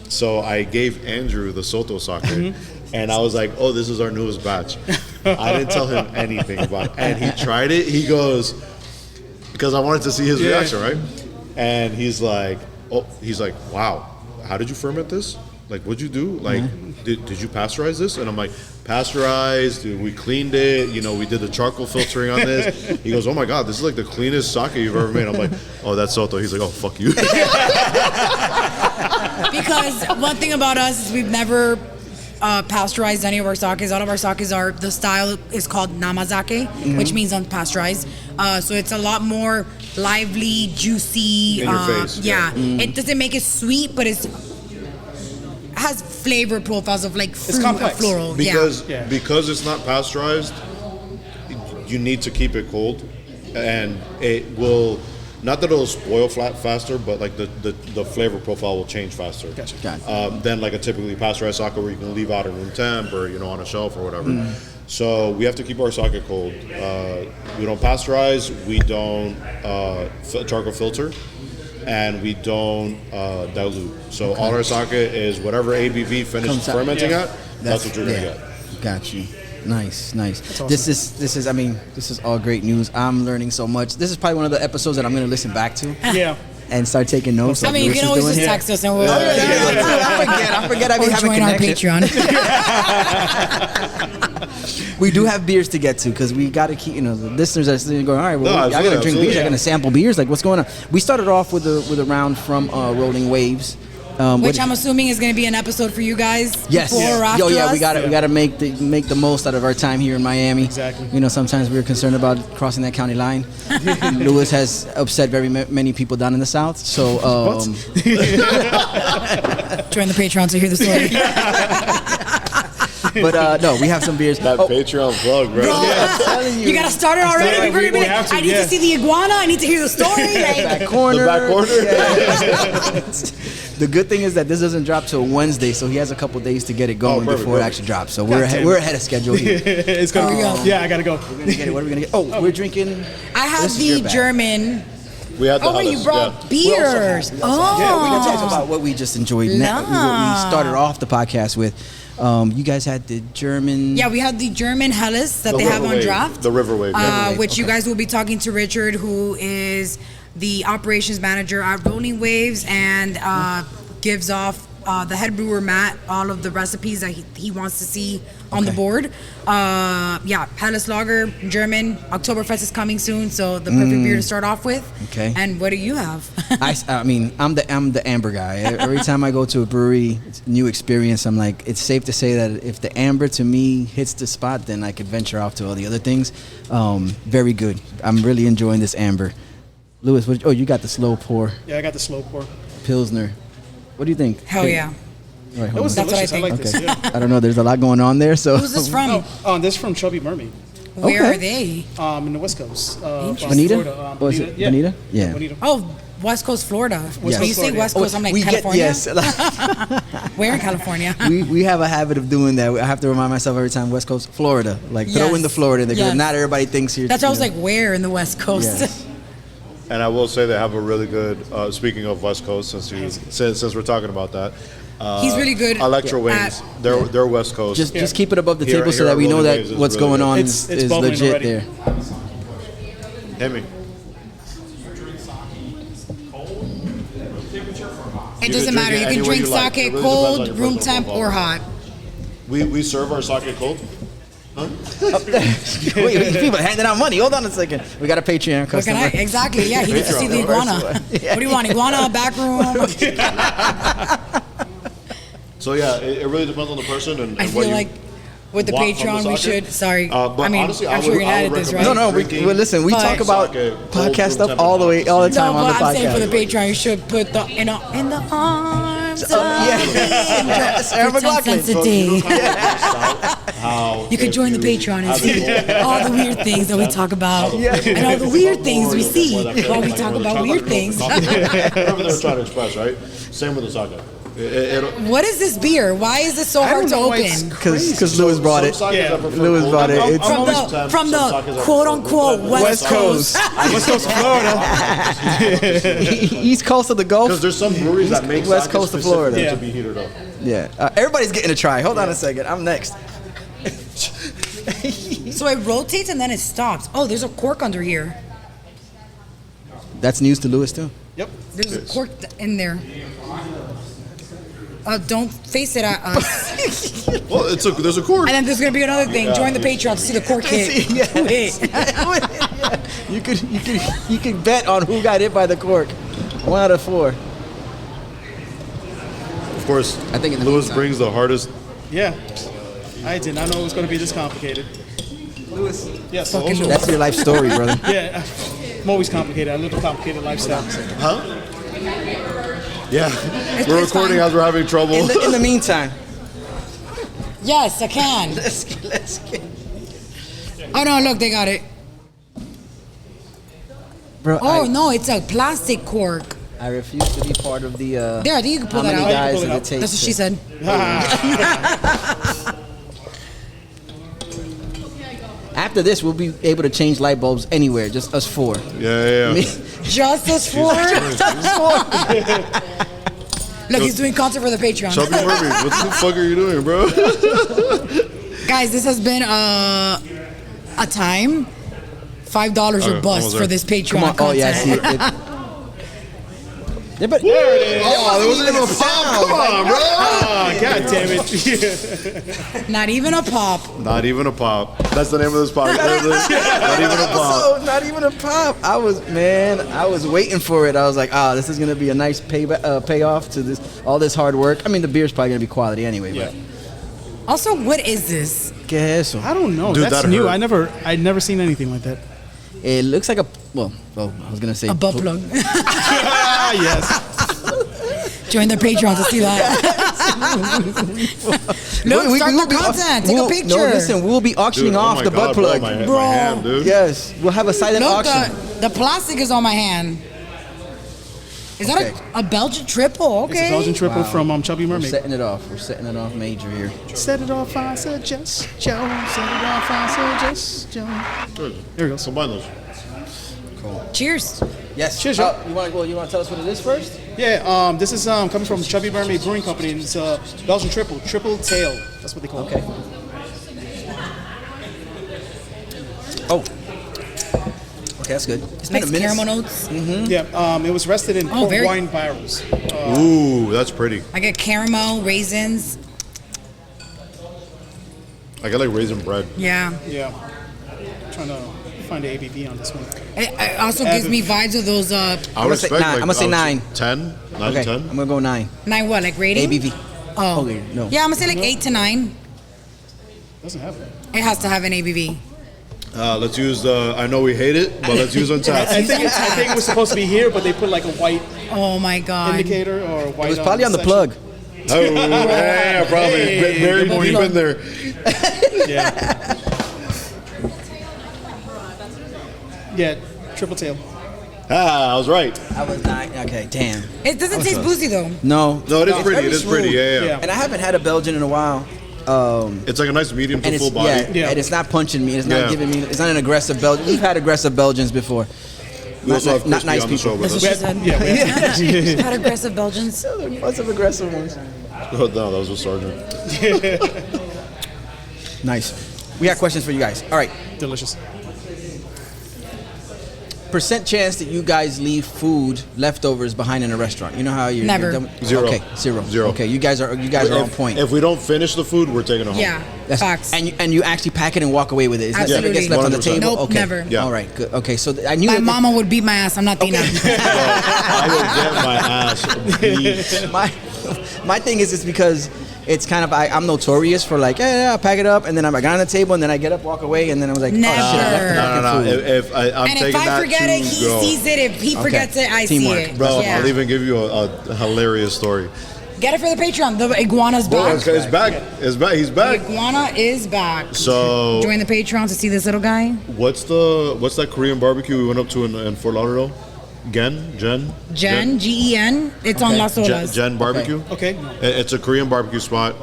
[SPEAKER 5] So I gave Andrew the soto sake, and I was like, "Oh, this is our newest batch." I didn't tell him anything about it, and he tried it. He goes, because I wanted to see his reaction, right? And he's like, wow, how did you ferment this? like, what'd you do? Like, did you pasteurize this? And I'm like, pasteurized, dude, we cleaned it, you know, we did the charcoal filtering on this. He goes, oh my God, this is like the cleanest sake you've ever made. I'm like, oh, that's Soto. He's like, oh, fuck you.
[SPEAKER 4] Because one thing about us is we've never pasteurized any of our sakes. All of our sakes are, the style is called namazake, which means unpasteurized. So it's a lot more lively, juicy.
[SPEAKER 5] In your face.
[SPEAKER 4] Yeah. It doesn't make it sweet, but has flavor profiles of like fruit or floral.
[SPEAKER 5] Because it's not pasteurized, you need to keep it cold, and it will, not that it'll spoil faster, but like the flavor profile will change faster.
[SPEAKER 1] Gotcha.
[SPEAKER 5] Than like a typically pasteurized sake where you can leave out at room temp or, you know, on a shelf or whatever. So we have to keep our sake cold. We don't pasteurize, we don't charcoal filter, and we don't dilute. So all our sake is whatever ABV finished fermenting at, that's what you're gonna get.
[SPEAKER 1] Got you. Nice. Awesome. This is all great news. I'm learning so much. This is probably one of the episodes that I'm gonna listen back to.
[SPEAKER 2] Yeah.
[SPEAKER 1] And start taking notes.
[SPEAKER 4] I mean, you can always just text us and we'll.
[SPEAKER 1] I forget. I be having
[SPEAKER 4] join our
[SPEAKER 1] connection.
[SPEAKER 4] Patreon.
[SPEAKER 1] We do have beers to get to because we got to keep, you know, the listeners are sitting going, all right, well, I got to drink beers. I got to sample beers. Like, what's going on? We started off with a round from Rolling Waves.
[SPEAKER 4] Which I'm assuming is going to be an episode for you guys.
[SPEAKER 1] Yes.
[SPEAKER 4] Before or after us.
[SPEAKER 1] We got to make the most out of our time here in Miami.
[SPEAKER 2] Exactly.
[SPEAKER 1] You know, sometimes we're concerned about crossing that county line. Lewis has upset very many people down in the South. So
[SPEAKER 4] join the Patreon to hear the story.
[SPEAKER 1] But no, we have some beers.
[SPEAKER 5] That Patreon plug, bro.
[SPEAKER 1] I'm telling you.
[SPEAKER 4] You got to start it already. I need to see the iguana. I need to hear the story.
[SPEAKER 1] Back corner.
[SPEAKER 5] The back corner.
[SPEAKER 1] Yeah. The good thing is that this doesn't drop till Wednesday, so he has a couple days to get it going before it actually drops. So we're ahead of schedule here.
[SPEAKER 2] It's going. Yeah, I gotta go.
[SPEAKER 1] We're gonna get it. What are we gonna get? Oh, we're drinking.
[SPEAKER 4] I have the German.
[SPEAKER 5] We had the
[SPEAKER 4] wait, you brought beers.
[SPEAKER 1] Yeah, we're gonna talk about what we just enjoyed. What we started off the podcast with. You guys had the German.
[SPEAKER 4] Yeah, we had the German Helles that they have on draft.
[SPEAKER 5] The River Wave.
[SPEAKER 4] Which you guys will be talking to Richard, who is the operations manager at Rolling Waves, and gives off the head brewer Matt all of the recipes that he wants to see on the board. Helles Lager, German. Oktoberfest is coming soon, so the perfect beer to start off with.
[SPEAKER 1] Okay.
[SPEAKER 4] And what do you have?
[SPEAKER 1] I mean, I'm the amber guy. Every time I go to a brewery, it's a new experience. I'm like, it's safe to say that if the amber to me hits the spot, then I could venture off to all the other things. Very good. I'm really enjoying this amber. Lewis, you got the slow pour.
[SPEAKER 2] Yeah, I got the slow pour.
[SPEAKER 1] Pilsner. What do you think?
[SPEAKER 4] Hell yeah.
[SPEAKER 1] All right,
[SPEAKER 2] It was
[SPEAKER 4] That's what I
[SPEAKER 2] delicious. I
[SPEAKER 4] think.
[SPEAKER 2] like this. Yeah.
[SPEAKER 1] I don't know. There's a lot going on there. So
[SPEAKER 4] Who's this from?
[SPEAKER 2] This is from Chubby Mermaid.
[SPEAKER 4] Where
[SPEAKER 1] Okay.
[SPEAKER 4] are they?
[SPEAKER 2] In the West Coast.
[SPEAKER 1] Bonita?
[SPEAKER 2] Florida.
[SPEAKER 1] Was it Bonita? Yeah.
[SPEAKER 2] Bonita.
[SPEAKER 4] Oh, West Coast, Florida.
[SPEAKER 1] Yes.
[SPEAKER 4] When you say West Coast, I'm like, California?
[SPEAKER 1] Yes.
[SPEAKER 4] Where in California?
[SPEAKER 1] we have a habit of doing that. I have to remind myself every time, West Coast, Florida. Like, throw in the Florida because
[SPEAKER 4] Yes.
[SPEAKER 1] not everybody thinks here.
[SPEAKER 4] That's why I was like, where in the West Coast?
[SPEAKER 1] Yes.
[SPEAKER 5] And I will say they have a really good. Speaking of West Coast, since we're talking about that,
[SPEAKER 4] He's really good.
[SPEAKER 5] Electro Wings. They're West Coast.
[SPEAKER 1] Just keep it above the table so
[SPEAKER 5] Here
[SPEAKER 1] that
[SPEAKER 5] at
[SPEAKER 1] we know
[SPEAKER 5] Rolling
[SPEAKER 1] that
[SPEAKER 5] Waves is
[SPEAKER 1] what's
[SPEAKER 5] really
[SPEAKER 1] going
[SPEAKER 5] good.
[SPEAKER 1] on
[SPEAKER 2] It's
[SPEAKER 1] is
[SPEAKER 2] bubbling
[SPEAKER 1] legit
[SPEAKER 2] already.
[SPEAKER 1] there.
[SPEAKER 5] Hit me.
[SPEAKER 4] It doesn't matter. You can
[SPEAKER 5] anywhere
[SPEAKER 4] drink
[SPEAKER 5] you like.
[SPEAKER 4] sake
[SPEAKER 5] It really depends on
[SPEAKER 4] cold,
[SPEAKER 5] your
[SPEAKER 4] room
[SPEAKER 5] personal
[SPEAKER 4] temp, or
[SPEAKER 5] profile.
[SPEAKER 4] hot.
[SPEAKER 5] We serve our sake cold.
[SPEAKER 1] Wait, people are handing out money. Hold on a second. We got a Patreon
[SPEAKER 4] What
[SPEAKER 1] customer.
[SPEAKER 4] can I? Exactly. Yeah, he needs to see the iguana. What do you want? Iguana, back room?
[SPEAKER 5] So yeah, it really depends on the person and
[SPEAKER 4] I
[SPEAKER 5] what
[SPEAKER 4] feel
[SPEAKER 5] you
[SPEAKER 4] like with the
[SPEAKER 5] want from
[SPEAKER 4] Patreon, we
[SPEAKER 5] sake.
[SPEAKER 4] should. Sorry.
[SPEAKER 5] But
[SPEAKER 4] I mean,
[SPEAKER 5] honestly,
[SPEAKER 4] I'm sure you're gonna edit this, right?
[SPEAKER 1] No,
[SPEAKER 5] Drinking
[SPEAKER 1] listen, we
[SPEAKER 4] But-
[SPEAKER 1] talk about
[SPEAKER 5] sake,
[SPEAKER 1] podcast
[SPEAKER 5] cold
[SPEAKER 1] stuff
[SPEAKER 5] room
[SPEAKER 1] all the
[SPEAKER 5] temperature.
[SPEAKER 1] time
[SPEAKER 4] No,
[SPEAKER 1] on the
[SPEAKER 4] but I'm saying for the
[SPEAKER 1] podcast.
[SPEAKER 4] Patreon, you should put the in the arms of
[SPEAKER 1] Yeah. Sarah
[SPEAKER 4] pretend
[SPEAKER 1] McLachlan.
[SPEAKER 4] sensitive.
[SPEAKER 5] How
[SPEAKER 4] You could join the Patreon and see all the weird things that we talk about, and all the weird things we see while we talk about weird things.
[SPEAKER 5] Whatever they were trying to express, right? Same with the sake.
[SPEAKER 4] What is this beer? Why is this so hard to open?
[SPEAKER 1] Because Lewis brought it. Lewis brought it. It's
[SPEAKER 4] From the quote unquote West Coast.
[SPEAKER 2] West Coast of Florida.
[SPEAKER 1] East Coast of the Gulf.
[SPEAKER 5] Because there's some breweries that make
[SPEAKER 1] West
[SPEAKER 5] sake
[SPEAKER 1] Coast of
[SPEAKER 5] specifically
[SPEAKER 1] Florida.
[SPEAKER 5] to be heated up.
[SPEAKER 1] Yeah. Everybody's getting a try. Hold on a second. I'm next.
[SPEAKER 4] So it rotates and then it stops. Oh, there's a cork under here.
[SPEAKER 1] That's news to Lewis too.
[SPEAKER 2] Yep.
[SPEAKER 4] There's a cork in there. don't face it at us.
[SPEAKER 5] Well, there's a cork.
[SPEAKER 4] And then there's gonna be another thing. Join the Patreon to see the cork hit. Who hit.
[SPEAKER 1] You could bet on who got hit by the cork. 1 out of 4.
[SPEAKER 5] Of course,
[SPEAKER 1] I think
[SPEAKER 5] Lewis brings the hardest.
[SPEAKER 2] Yeah. I did not know it was going to be this complicated.
[SPEAKER 1] Lewis.
[SPEAKER 2] Yes.
[SPEAKER 1] That's your life story, brother.
[SPEAKER 2] Yeah. I'm always complicated. I live a complicated lifestyle.
[SPEAKER 5] Huh? Yeah. We're recording as we're having trouble.
[SPEAKER 1] In the meantime.
[SPEAKER 4] Yes, I can.
[SPEAKER 1] Let's get.
[SPEAKER 4] Oh no, look, they got it.
[SPEAKER 1] Bro,
[SPEAKER 4] Oh no, it's a plastic cork.
[SPEAKER 1] I refuse to be part of the.
[SPEAKER 4] There, I think you can pull
[SPEAKER 1] how
[SPEAKER 4] that
[SPEAKER 1] many
[SPEAKER 4] out.
[SPEAKER 1] guys
[SPEAKER 2] pull it
[SPEAKER 1] does
[SPEAKER 2] out.
[SPEAKER 1] it take?
[SPEAKER 4] That's what she said.
[SPEAKER 1] After this, we'll be able to change light bulbs anywhere, just us 4.
[SPEAKER 5] Yeah.
[SPEAKER 4] Just us 4. Look, he's doing content for the Patreon.
[SPEAKER 5] Chubby Mermaid, what the fuck are you doing, bro?
[SPEAKER 4] Guys, this has been a time. $5 or bust
[SPEAKER 5] almost
[SPEAKER 4] for
[SPEAKER 5] there.
[SPEAKER 4] this Patreon
[SPEAKER 1] Come on.
[SPEAKER 4] content.
[SPEAKER 1] Oh, yeah, I see it. Yeah, but
[SPEAKER 2] There it is.
[SPEAKER 5] Oh, there wasn't even a pop. Come on, bro.
[SPEAKER 2] Oh, God damn it.
[SPEAKER 4] Not even a pop.
[SPEAKER 5] Not even a pop. That's the name of this podcast. Not even a pop.
[SPEAKER 1] So, not even a pop. I was waiting for it. I was like, this is gonna be a nice payoff to all this hard work. I mean, the beer's probably gonna be quality anyway.
[SPEAKER 2] Yeah.
[SPEAKER 4] Also, what is this?
[SPEAKER 1] But ¿qué es eso?
[SPEAKER 2] I don't know.
[SPEAKER 5] Dude,
[SPEAKER 2] That's
[SPEAKER 5] that
[SPEAKER 2] new.
[SPEAKER 5] hurt.
[SPEAKER 2] I'd never seen anything like that.
[SPEAKER 1] It looks like I was gonna say
[SPEAKER 4] A butt plug.
[SPEAKER 2] Yes.
[SPEAKER 4] Join the Patreon to see that. Look, start the content. Take a picture.
[SPEAKER 1] No, listen, we'll be auctioning
[SPEAKER 5] Dude,
[SPEAKER 1] off
[SPEAKER 5] my
[SPEAKER 1] the
[SPEAKER 5] God,
[SPEAKER 1] butt
[SPEAKER 5] bro,
[SPEAKER 1] plug.
[SPEAKER 5] my
[SPEAKER 4] Bro.
[SPEAKER 5] hand, dude.
[SPEAKER 1] Yes, we'll have a silent
[SPEAKER 4] Look,
[SPEAKER 1] auction.
[SPEAKER 4] the plastic is on my hand. Is
[SPEAKER 1] Okay.
[SPEAKER 4] that a Belgian triple?
[SPEAKER 2] It's a
[SPEAKER 4] Okay.
[SPEAKER 2] Belgian triple from Chubby
[SPEAKER 1] We're
[SPEAKER 2] Mermaid.
[SPEAKER 1] setting it off. We're setting it off major here.
[SPEAKER 2] Set it off, I suggest, Joe. Set it off, I suggest, Joe.
[SPEAKER 5] Good.
[SPEAKER 2] There we go.
[SPEAKER 5] Combine those.
[SPEAKER 4] Cheers.
[SPEAKER 1] Yes.
[SPEAKER 2] Cheers, Joe.
[SPEAKER 1] You want to tell us what it is first?
[SPEAKER 2] Yeah, this is coming from Chubby Mermaid Brewing Company. And it's a Belgian triple tail. That's what they call
[SPEAKER 1] Okay.
[SPEAKER 2] it.
[SPEAKER 1] Oh. Okay, that's good. It's been
[SPEAKER 4] Nice
[SPEAKER 1] a minute.
[SPEAKER 4] caramel notes.
[SPEAKER 2] Yeah, it was rested in port
[SPEAKER 4] very-
[SPEAKER 2] wine barrels.
[SPEAKER 5] Ooh, that's pretty.
[SPEAKER 4] I get caramel, raisins.
[SPEAKER 5] I got like raisin bread.
[SPEAKER 4] Yeah.
[SPEAKER 2] Yeah. Trying to find the ABV on this one.
[SPEAKER 4] It also gives me vibes of those,
[SPEAKER 5] I would
[SPEAKER 1] gonna say
[SPEAKER 5] expect
[SPEAKER 1] nine.
[SPEAKER 5] like
[SPEAKER 1] I'm gonna say 9.
[SPEAKER 5] 10? 9
[SPEAKER 1] Okay,
[SPEAKER 5] to 10?
[SPEAKER 1] I'm gonna go 9.
[SPEAKER 4] 9 what, like rating?
[SPEAKER 1] ABV.
[SPEAKER 4] Oh.
[SPEAKER 1] Okay, no.
[SPEAKER 4] Yeah, I'm gonna say like 8 to 9.
[SPEAKER 2] Doesn't have it.
[SPEAKER 4] It has to have an ABV.
[SPEAKER 5] Let's use the. I know we hate it, but let's use Untapped.
[SPEAKER 2] I think it was supposed to be here, but they put like a white
[SPEAKER 4] Oh my god.
[SPEAKER 2] indicator or a white.
[SPEAKER 1] It was probably on the
[SPEAKER 2] section.
[SPEAKER 1] plug.
[SPEAKER 5] Oh, yeah, probably.
[SPEAKER 2] Hey,
[SPEAKER 5] Very
[SPEAKER 2] come on,
[SPEAKER 5] deep
[SPEAKER 2] come
[SPEAKER 5] in there.
[SPEAKER 2] Yeah. Yeah, triple tail.
[SPEAKER 5] I was right.
[SPEAKER 1] I was 9. Okay, damn.
[SPEAKER 4] It doesn't taste boozy though.
[SPEAKER 1] No.
[SPEAKER 5] No, it is
[SPEAKER 1] It's
[SPEAKER 5] pretty.
[SPEAKER 1] very
[SPEAKER 5] It is pretty.
[SPEAKER 1] smooth.
[SPEAKER 5] Yeah.
[SPEAKER 2] Yeah.
[SPEAKER 1] And I haven't had a Belgian in a while.
[SPEAKER 5] It's like a nice medium
[SPEAKER 1] And
[SPEAKER 5] to full
[SPEAKER 1] it's
[SPEAKER 5] body.
[SPEAKER 2] Yeah.
[SPEAKER 1] and it's not punching me. It's not
[SPEAKER 5] Yeah.
[SPEAKER 1] giving me. It's not an aggressive Belgian. We've had aggressive Belgians before.
[SPEAKER 5] We also have
[SPEAKER 1] not
[SPEAKER 5] Crispy
[SPEAKER 1] nice
[SPEAKER 5] on the show
[SPEAKER 1] people.
[SPEAKER 5] with
[SPEAKER 4] That's
[SPEAKER 5] us.
[SPEAKER 4] what she said.
[SPEAKER 2] Yeah, we have-
[SPEAKER 4] She's had aggressive Belgians.
[SPEAKER 1] Lots of aggressive ones.
[SPEAKER 5] Oh, no, that was a sergeant.
[SPEAKER 1] Nice. We got questions for you guys. All right.
[SPEAKER 2] delicious.
[SPEAKER 1] Percent chance that you guys leave food leftovers behind in a restaurant. You know how you're
[SPEAKER 4] Never.
[SPEAKER 1] done-
[SPEAKER 5] Zero.
[SPEAKER 1] Okay, zero.
[SPEAKER 5] Zero.
[SPEAKER 1] Okay, you guys are on point.
[SPEAKER 5] If we don't finish the food, we're taking it home.
[SPEAKER 4] Yeah.
[SPEAKER 1] That's-
[SPEAKER 4] Facts.
[SPEAKER 1] And you actually pack it and walk away with it. It's never
[SPEAKER 4] Absolutely.
[SPEAKER 1] gets left on the
[SPEAKER 5] 100%.
[SPEAKER 1] table.
[SPEAKER 4] Nope,
[SPEAKER 1] okay.
[SPEAKER 4] never.
[SPEAKER 5] Yeah.
[SPEAKER 1] All right. Good. Okay. So I knew
[SPEAKER 4] My
[SPEAKER 1] that
[SPEAKER 4] mama would beat my ass. I'm not Tina.
[SPEAKER 5] I will get my ass beat.
[SPEAKER 1] my thing is it's because it's kind of I'm notorious for like I'll pack it up and then I got on the table and then I get up, walk away, and then I was like,
[SPEAKER 4] Never.
[SPEAKER 1] oh shit, I left the
[SPEAKER 5] No,
[SPEAKER 1] fucking
[SPEAKER 5] no, no.
[SPEAKER 1] food.
[SPEAKER 5] If I'm
[SPEAKER 4] And
[SPEAKER 5] taking
[SPEAKER 4] if I
[SPEAKER 5] that
[SPEAKER 4] forget
[SPEAKER 5] to
[SPEAKER 4] it, he
[SPEAKER 5] go.
[SPEAKER 4] sees it. If he forgets it, I
[SPEAKER 1] Teamwork.
[SPEAKER 4] see it.
[SPEAKER 5] Bro,
[SPEAKER 4] Yeah.
[SPEAKER 5] I'll even give you a hilarious story.
[SPEAKER 4] Get it for the Patreon. The iguana's
[SPEAKER 5] Bro,
[SPEAKER 4] back.
[SPEAKER 5] it's back. It's back. He's
[SPEAKER 4] The
[SPEAKER 5] back.
[SPEAKER 4] iguana is back.
[SPEAKER 5] So,
[SPEAKER 4] Join the Patreon to see this little guy.
[SPEAKER 5] what's that Korean barbecue we went up to in Fort Lauderdale? Jen?
[SPEAKER 4] Gen, Gen. It's on Las Olas.
[SPEAKER 5] Jen Barbecue.
[SPEAKER 2] Okay.
[SPEAKER 5] It's a Korean barbecue spot.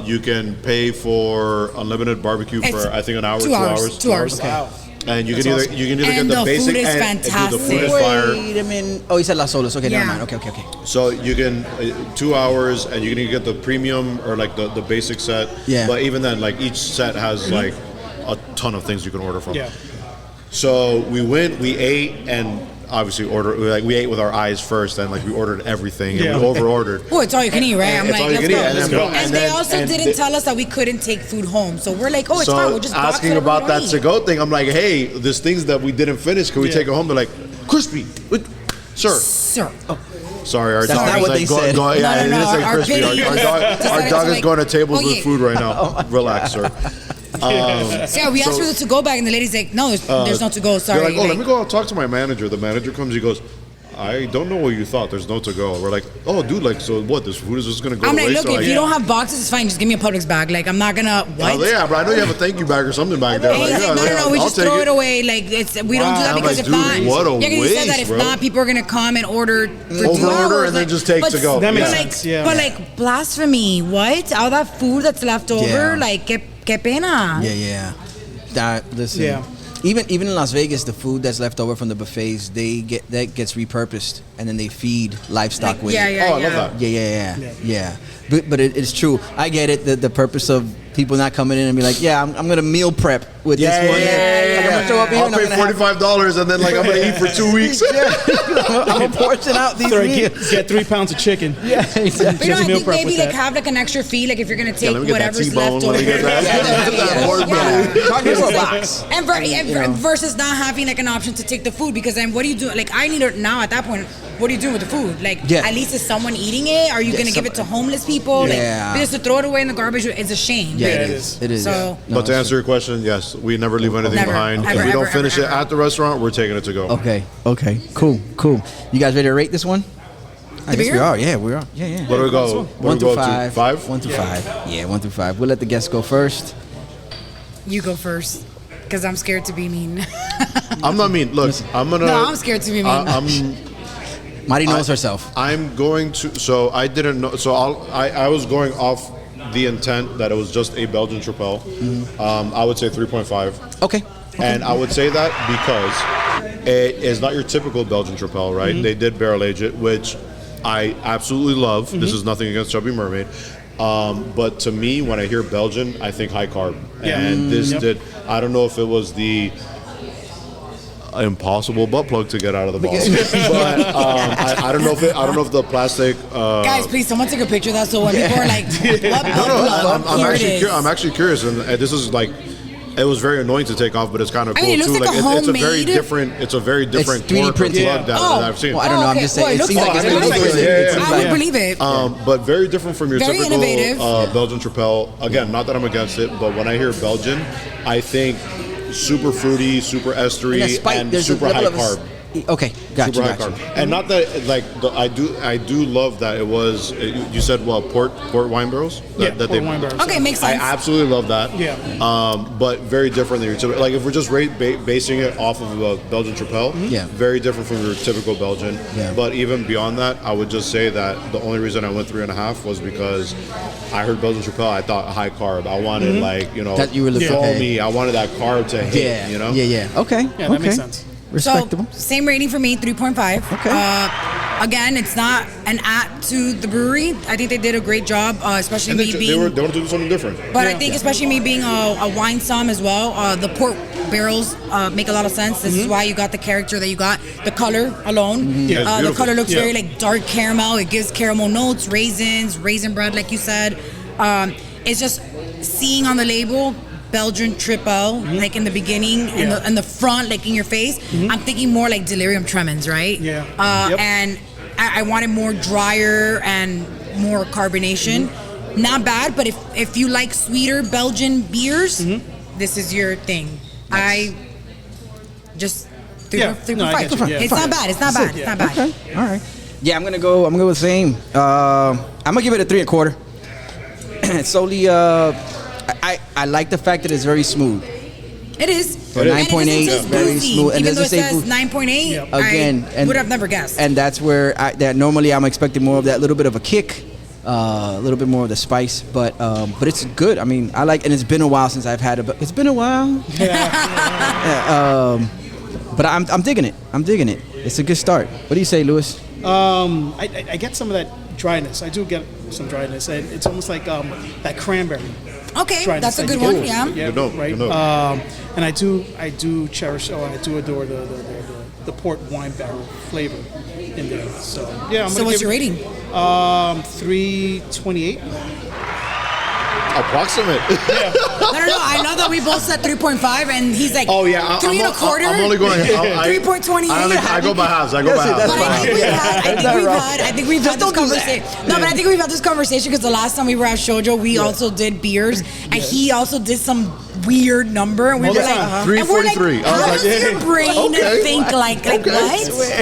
[SPEAKER 5] You can pay for unlimited barbecue
[SPEAKER 4] It's
[SPEAKER 5] for I think an hour,
[SPEAKER 4] 2
[SPEAKER 5] 2
[SPEAKER 4] hours,
[SPEAKER 5] hours.
[SPEAKER 4] 2 hours.
[SPEAKER 2] Wow.
[SPEAKER 5] And you
[SPEAKER 2] That's
[SPEAKER 5] can either
[SPEAKER 2] awesome.
[SPEAKER 5] you can either
[SPEAKER 4] And
[SPEAKER 5] get the
[SPEAKER 4] the
[SPEAKER 5] basic
[SPEAKER 4] food is
[SPEAKER 5] and dude, the food is
[SPEAKER 4] fantastic.
[SPEAKER 5] fire.
[SPEAKER 1] Wait a minute. Oh, you said Las Olas. Okay,
[SPEAKER 4] Yeah.
[SPEAKER 1] never mind. Okay.
[SPEAKER 5] So you can 2 hours, and you can either get the premium or like the basic set.
[SPEAKER 1] Yeah.
[SPEAKER 5] But even then, like each set has like a ton of things you can order from.
[SPEAKER 2] Yeah.
[SPEAKER 5] So we went, we ate, and obviously we ate with our eyes first, and like we ordered everything, and we over-ordered.
[SPEAKER 4] Oh, it's all you can eat, right? I'm
[SPEAKER 5] It's
[SPEAKER 4] like,
[SPEAKER 5] all you
[SPEAKER 4] let's
[SPEAKER 5] can
[SPEAKER 4] go.
[SPEAKER 5] eat,
[SPEAKER 4] And they also didn't tell us that we couldn't take food home. So we're like, oh, it's fine. We'll just box
[SPEAKER 5] asking
[SPEAKER 4] whatever
[SPEAKER 5] about
[SPEAKER 4] we
[SPEAKER 5] that
[SPEAKER 4] don't eat.
[SPEAKER 5] to-go thing, I'm like, hey, there's things that we didn't finish. Can we take it home? They're like, crispy. Sir. Sorry, our
[SPEAKER 1] That's
[SPEAKER 5] dog
[SPEAKER 1] not
[SPEAKER 5] is
[SPEAKER 1] what
[SPEAKER 5] like,
[SPEAKER 1] they said.
[SPEAKER 5] yeah,
[SPEAKER 4] No,
[SPEAKER 5] it is like
[SPEAKER 4] our
[SPEAKER 5] crispy.
[SPEAKER 4] pity-
[SPEAKER 5] Our dog is going to tables with food right now. Relax, sir.
[SPEAKER 4] So yeah, we asked for the to-go bag, and the lady's like, no, there's no to-go, sorry.
[SPEAKER 5] They're like, oh, let me go out and talk to my manager. The manager comes, he goes, I don't know what you thought. There's no to-go. We're like, oh, dude, like, so what? This food is just going to go
[SPEAKER 4] I'm
[SPEAKER 5] to
[SPEAKER 4] like,
[SPEAKER 5] waste?
[SPEAKER 4] look, if you don't have boxes, it's fine. Just give me a Publix bag. Like, I'm not gonna, what?
[SPEAKER 5] Yeah, but I know you have a thank you bag or something back there.
[SPEAKER 4] And he's like, no, we
[SPEAKER 5] I'll
[SPEAKER 4] just
[SPEAKER 5] take
[SPEAKER 4] throw it away. Like, we don't do that because
[SPEAKER 5] like,
[SPEAKER 4] if not,
[SPEAKER 5] dude, what a
[SPEAKER 4] yeah, because he said that
[SPEAKER 5] waste,
[SPEAKER 4] if
[SPEAKER 5] bro.
[SPEAKER 4] not, people are gonna come and order for 2
[SPEAKER 5] Over-order
[SPEAKER 4] hours.
[SPEAKER 5] and then just take to go.
[SPEAKER 2] That makes
[SPEAKER 4] but
[SPEAKER 2] sense,
[SPEAKER 4] But like, blasphemy, what? All that food that's left over,
[SPEAKER 1] Yeah.
[SPEAKER 4] like, que pena.
[SPEAKER 1] Yeah. Listen.
[SPEAKER 2] Yeah.
[SPEAKER 1] Even in Las Vegas, the food that's left over from the buffets, that gets repurposed, and then they feed livestock with it.
[SPEAKER 5] Oh, I love that.
[SPEAKER 1] Yeah. But it's true. I get it. The purpose of people not coming in and be like, yeah, I'm gonna meal prep with this one. Like, I'm gonna show up here and
[SPEAKER 5] I'll
[SPEAKER 1] I'm
[SPEAKER 5] pay
[SPEAKER 1] gonna
[SPEAKER 5] $45 and then like I'm gonna eat for 2 weeks.
[SPEAKER 1] I'm gonna portion out these meals.
[SPEAKER 2] Get 3 pounds of chicken.
[SPEAKER 1] Yeah, exactly.
[SPEAKER 4] But you know, I
[SPEAKER 2] meal
[SPEAKER 4] think
[SPEAKER 2] prep
[SPEAKER 4] maybe
[SPEAKER 2] with
[SPEAKER 4] like
[SPEAKER 2] that.
[SPEAKER 4] have like an extra fee, like if you're gonna take
[SPEAKER 5] let me get that
[SPEAKER 4] whatever's
[SPEAKER 5] T-bone,
[SPEAKER 4] left
[SPEAKER 5] let
[SPEAKER 4] over.
[SPEAKER 5] me get that pork belly.
[SPEAKER 1] Talking for a box.
[SPEAKER 4] And versus not having like an option to take the food, because then what do you do? Like I need to now at that point. What are you doing with the food? Like, at least is someone eating it? Are you gonna give it to homeless people?
[SPEAKER 1] Yeah.
[SPEAKER 4] Like, because to throw it away in the garbage, it's a shame.
[SPEAKER 1] Yeah,
[SPEAKER 4] like,
[SPEAKER 1] it is. It is.
[SPEAKER 4] So,
[SPEAKER 5] But to answer your question, yes, we never leave anything
[SPEAKER 4] Never.
[SPEAKER 5] behind.
[SPEAKER 4] Ever,
[SPEAKER 5] If we don't
[SPEAKER 4] ever,
[SPEAKER 5] finish
[SPEAKER 4] ever,
[SPEAKER 5] it
[SPEAKER 4] ever.
[SPEAKER 5] at the restaurant, we're taking it to go.
[SPEAKER 1] Okay. Cool. You guys ready to rate this one? I guess
[SPEAKER 4] beer?
[SPEAKER 1] we are. Yeah, we are. Yeah.
[SPEAKER 5] What do we go?
[SPEAKER 1] One through
[SPEAKER 5] to?
[SPEAKER 1] 5.
[SPEAKER 5] 5?
[SPEAKER 1] 1 through 5. Yeah, 1 through 5. We'll let the guests go first.
[SPEAKER 4] you go first, because I'm scared to be mean.
[SPEAKER 5] I'm not mean. Look, I'm gonna.
[SPEAKER 4] No, I'm scared to be mean.
[SPEAKER 1] Mari knows herself.
[SPEAKER 5] I'm going to. So I didn't know. So I was going off the intent that it was just a Belgian Tripel. I would say 3.5.
[SPEAKER 1] Okay.
[SPEAKER 5] And I would say that because it is not your typical Belgian Tripel, right? They did barrel age it, which I absolutely love. This is nothing against Chubby Mermaid. But to me, when I hear Belgian, I think high carb.
[SPEAKER 2] Yeah.
[SPEAKER 5] And this did, I don't know if it was the impossible butt plug to get out of the box. But I don't know if the plastic.
[SPEAKER 4] Guys, please, someone take a picture of that so when people are like, what?
[SPEAKER 5] I'm actually curious, and this is like. It was very annoying to take off, but it's kind of cool
[SPEAKER 4] mean, it looks
[SPEAKER 5] too.
[SPEAKER 4] like a
[SPEAKER 5] it's a very
[SPEAKER 4] homemade-
[SPEAKER 5] different. It's a very different
[SPEAKER 1] 3D
[SPEAKER 5] torque
[SPEAKER 1] printed.
[SPEAKER 5] plug that I've seen.
[SPEAKER 1] Well, I don't know. I'm just saying. It seems like it's really
[SPEAKER 5] like
[SPEAKER 1] good.
[SPEAKER 4] I would believe it.
[SPEAKER 5] But very different from your
[SPEAKER 4] Very
[SPEAKER 5] typical
[SPEAKER 4] innovative.
[SPEAKER 5] Belgian Tripel. Again, not that I'm against it, but when I hear Belgian, I think super fruity, super estery, and super high carb.
[SPEAKER 1] Okay, gotcha.
[SPEAKER 5] Super high carb. And not that like I do love that it was. You said port wine barrels. That
[SPEAKER 2] port wine barrels.
[SPEAKER 4] Okay, makes sense.
[SPEAKER 5] I absolutely love that.
[SPEAKER 2] Yeah.
[SPEAKER 5] But very different than your typical. Like if we're just basing it off of a Belgian Tripel, very different from your typical Belgian.
[SPEAKER 1] Yeah.
[SPEAKER 5] But even beyond that, I would just say that the only reason I went 3.5 was because I heard Belgian Tripel. I thought high carb. I wanted
[SPEAKER 1] That you were looking for.
[SPEAKER 5] foamy. I wanted that carb to hit.
[SPEAKER 1] Yeah.
[SPEAKER 5] You know.
[SPEAKER 1] Yeah. Okay.
[SPEAKER 2] Yeah, that makes sense.
[SPEAKER 1] Respectable.
[SPEAKER 4] So, same rating for me, 3.5.
[SPEAKER 1] Okay.
[SPEAKER 4] Again, it's not an at to the brewery. I think they did a great job, especially
[SPEAKER 5] And
[SPEAKER 4] me
[SPEAKER 5] they
[SPEAKER 4] being.
[SPEAKER 5] want to do something different.
[SPEAKER 4] But I think, especially me being a wine som as well, the port barrels make a lot of sense. This is why you got the character that you got. The color alone,
[SPEAKER 5] Yeah, it's
[SPEAKER 4] the
[SPEAKER 5] beautiful.
[SPEAKER 4] color looks
[SPEAKER 2] Yeah.
[SPEAKER 4] very like dark caramel. It gives caramel notes, raisins, raisin bread, like you said. It's just seeing on the label Belgian Tripel, like in the beginning, in the front, like in your face. I'm thinking more like delirium tremens, right?
[SPEAKER 2] Yeah.
[SPEAKER 4] And I wanted more drier and more carbonation. Not bad, but if you like sweeter Belgian beers, this is your thing. I just 3.5.
[SPEAKER 2] No, I get you. Yeah.
[SPEAKER 4] It's not bad. It's not bad. It's not bad.
[SPEAKER 1] Okay. All right. Yeah, I'm gonna go with the same. I'm gonna give it a 3.25. It's solely I like the fact that it's very smooth.
[SPEAKER 4] It is.
[SPEAKER 1] For 9.8, very smooth. And
[SPEAKER 4] Even though it
[SPEAKER 1] doesn't say
[SPEAKER 4] says
[SPEAKER 1] boozy.
[SPEAKER 4] 9.8,
[SPEAKER 1] Again,
[SPEAKER 4] I would have never guessed.
[SPEAKER 1] And that's where that normally I'm expecting more of that little bit of a kick, a little bit more of the spice, but it's good. I mean, I like, and it's been a while since I've had it. But it's been a while. But I'm digging it. It's a good start. What do you say, Louis?
[SPEAKER 2] I get some of that dryness. I do get some dryness, and it's almost like that cranberry.
[SPEAKER 4] Okay,
[SPEAKER 2] trying to
[SPEAKER 4] that's a
[SPEAKER 2] say
[SPEAKER 4] good
[SPEAKER 2] together.
[SPEAKER 4] one. Yeah.
[SPEAKER 5] Good note,
[SPEAKER 2] Right.
[SPEAKER 5] good note.
[SPEAKER 2] And I do cherish. I do adore the port wine barrel flavor in there. So yeah.
[SPEAKER 4] So what's your rating?
[SPEAKER 2] 328.
[SPEAKER 5] Approximate.
[SPEAKER 4] No. I know that we both said 3.5, and he's like,
[SPEAKER 5] Oh yeah,
[SPEAKER 4] three and a quarter.
[SPEAKER 5] I'm only going
[SPEAKER 4] 3.28.
[SPEAKER 5] I go by halves.
[SPEAKER 1] That's
[SPEAKER 4] But I think we've had this
[SPEAKER 1] don't do that.
[SPEAKER 4] conversation. No, but I think we've had this conversation because the last time we were at Shojo, we also did beers, and he also did some weird number, and we were like, and we're like,
[SPEAKER 5] 343.
[SPEAKER 4] how does your brain think like what?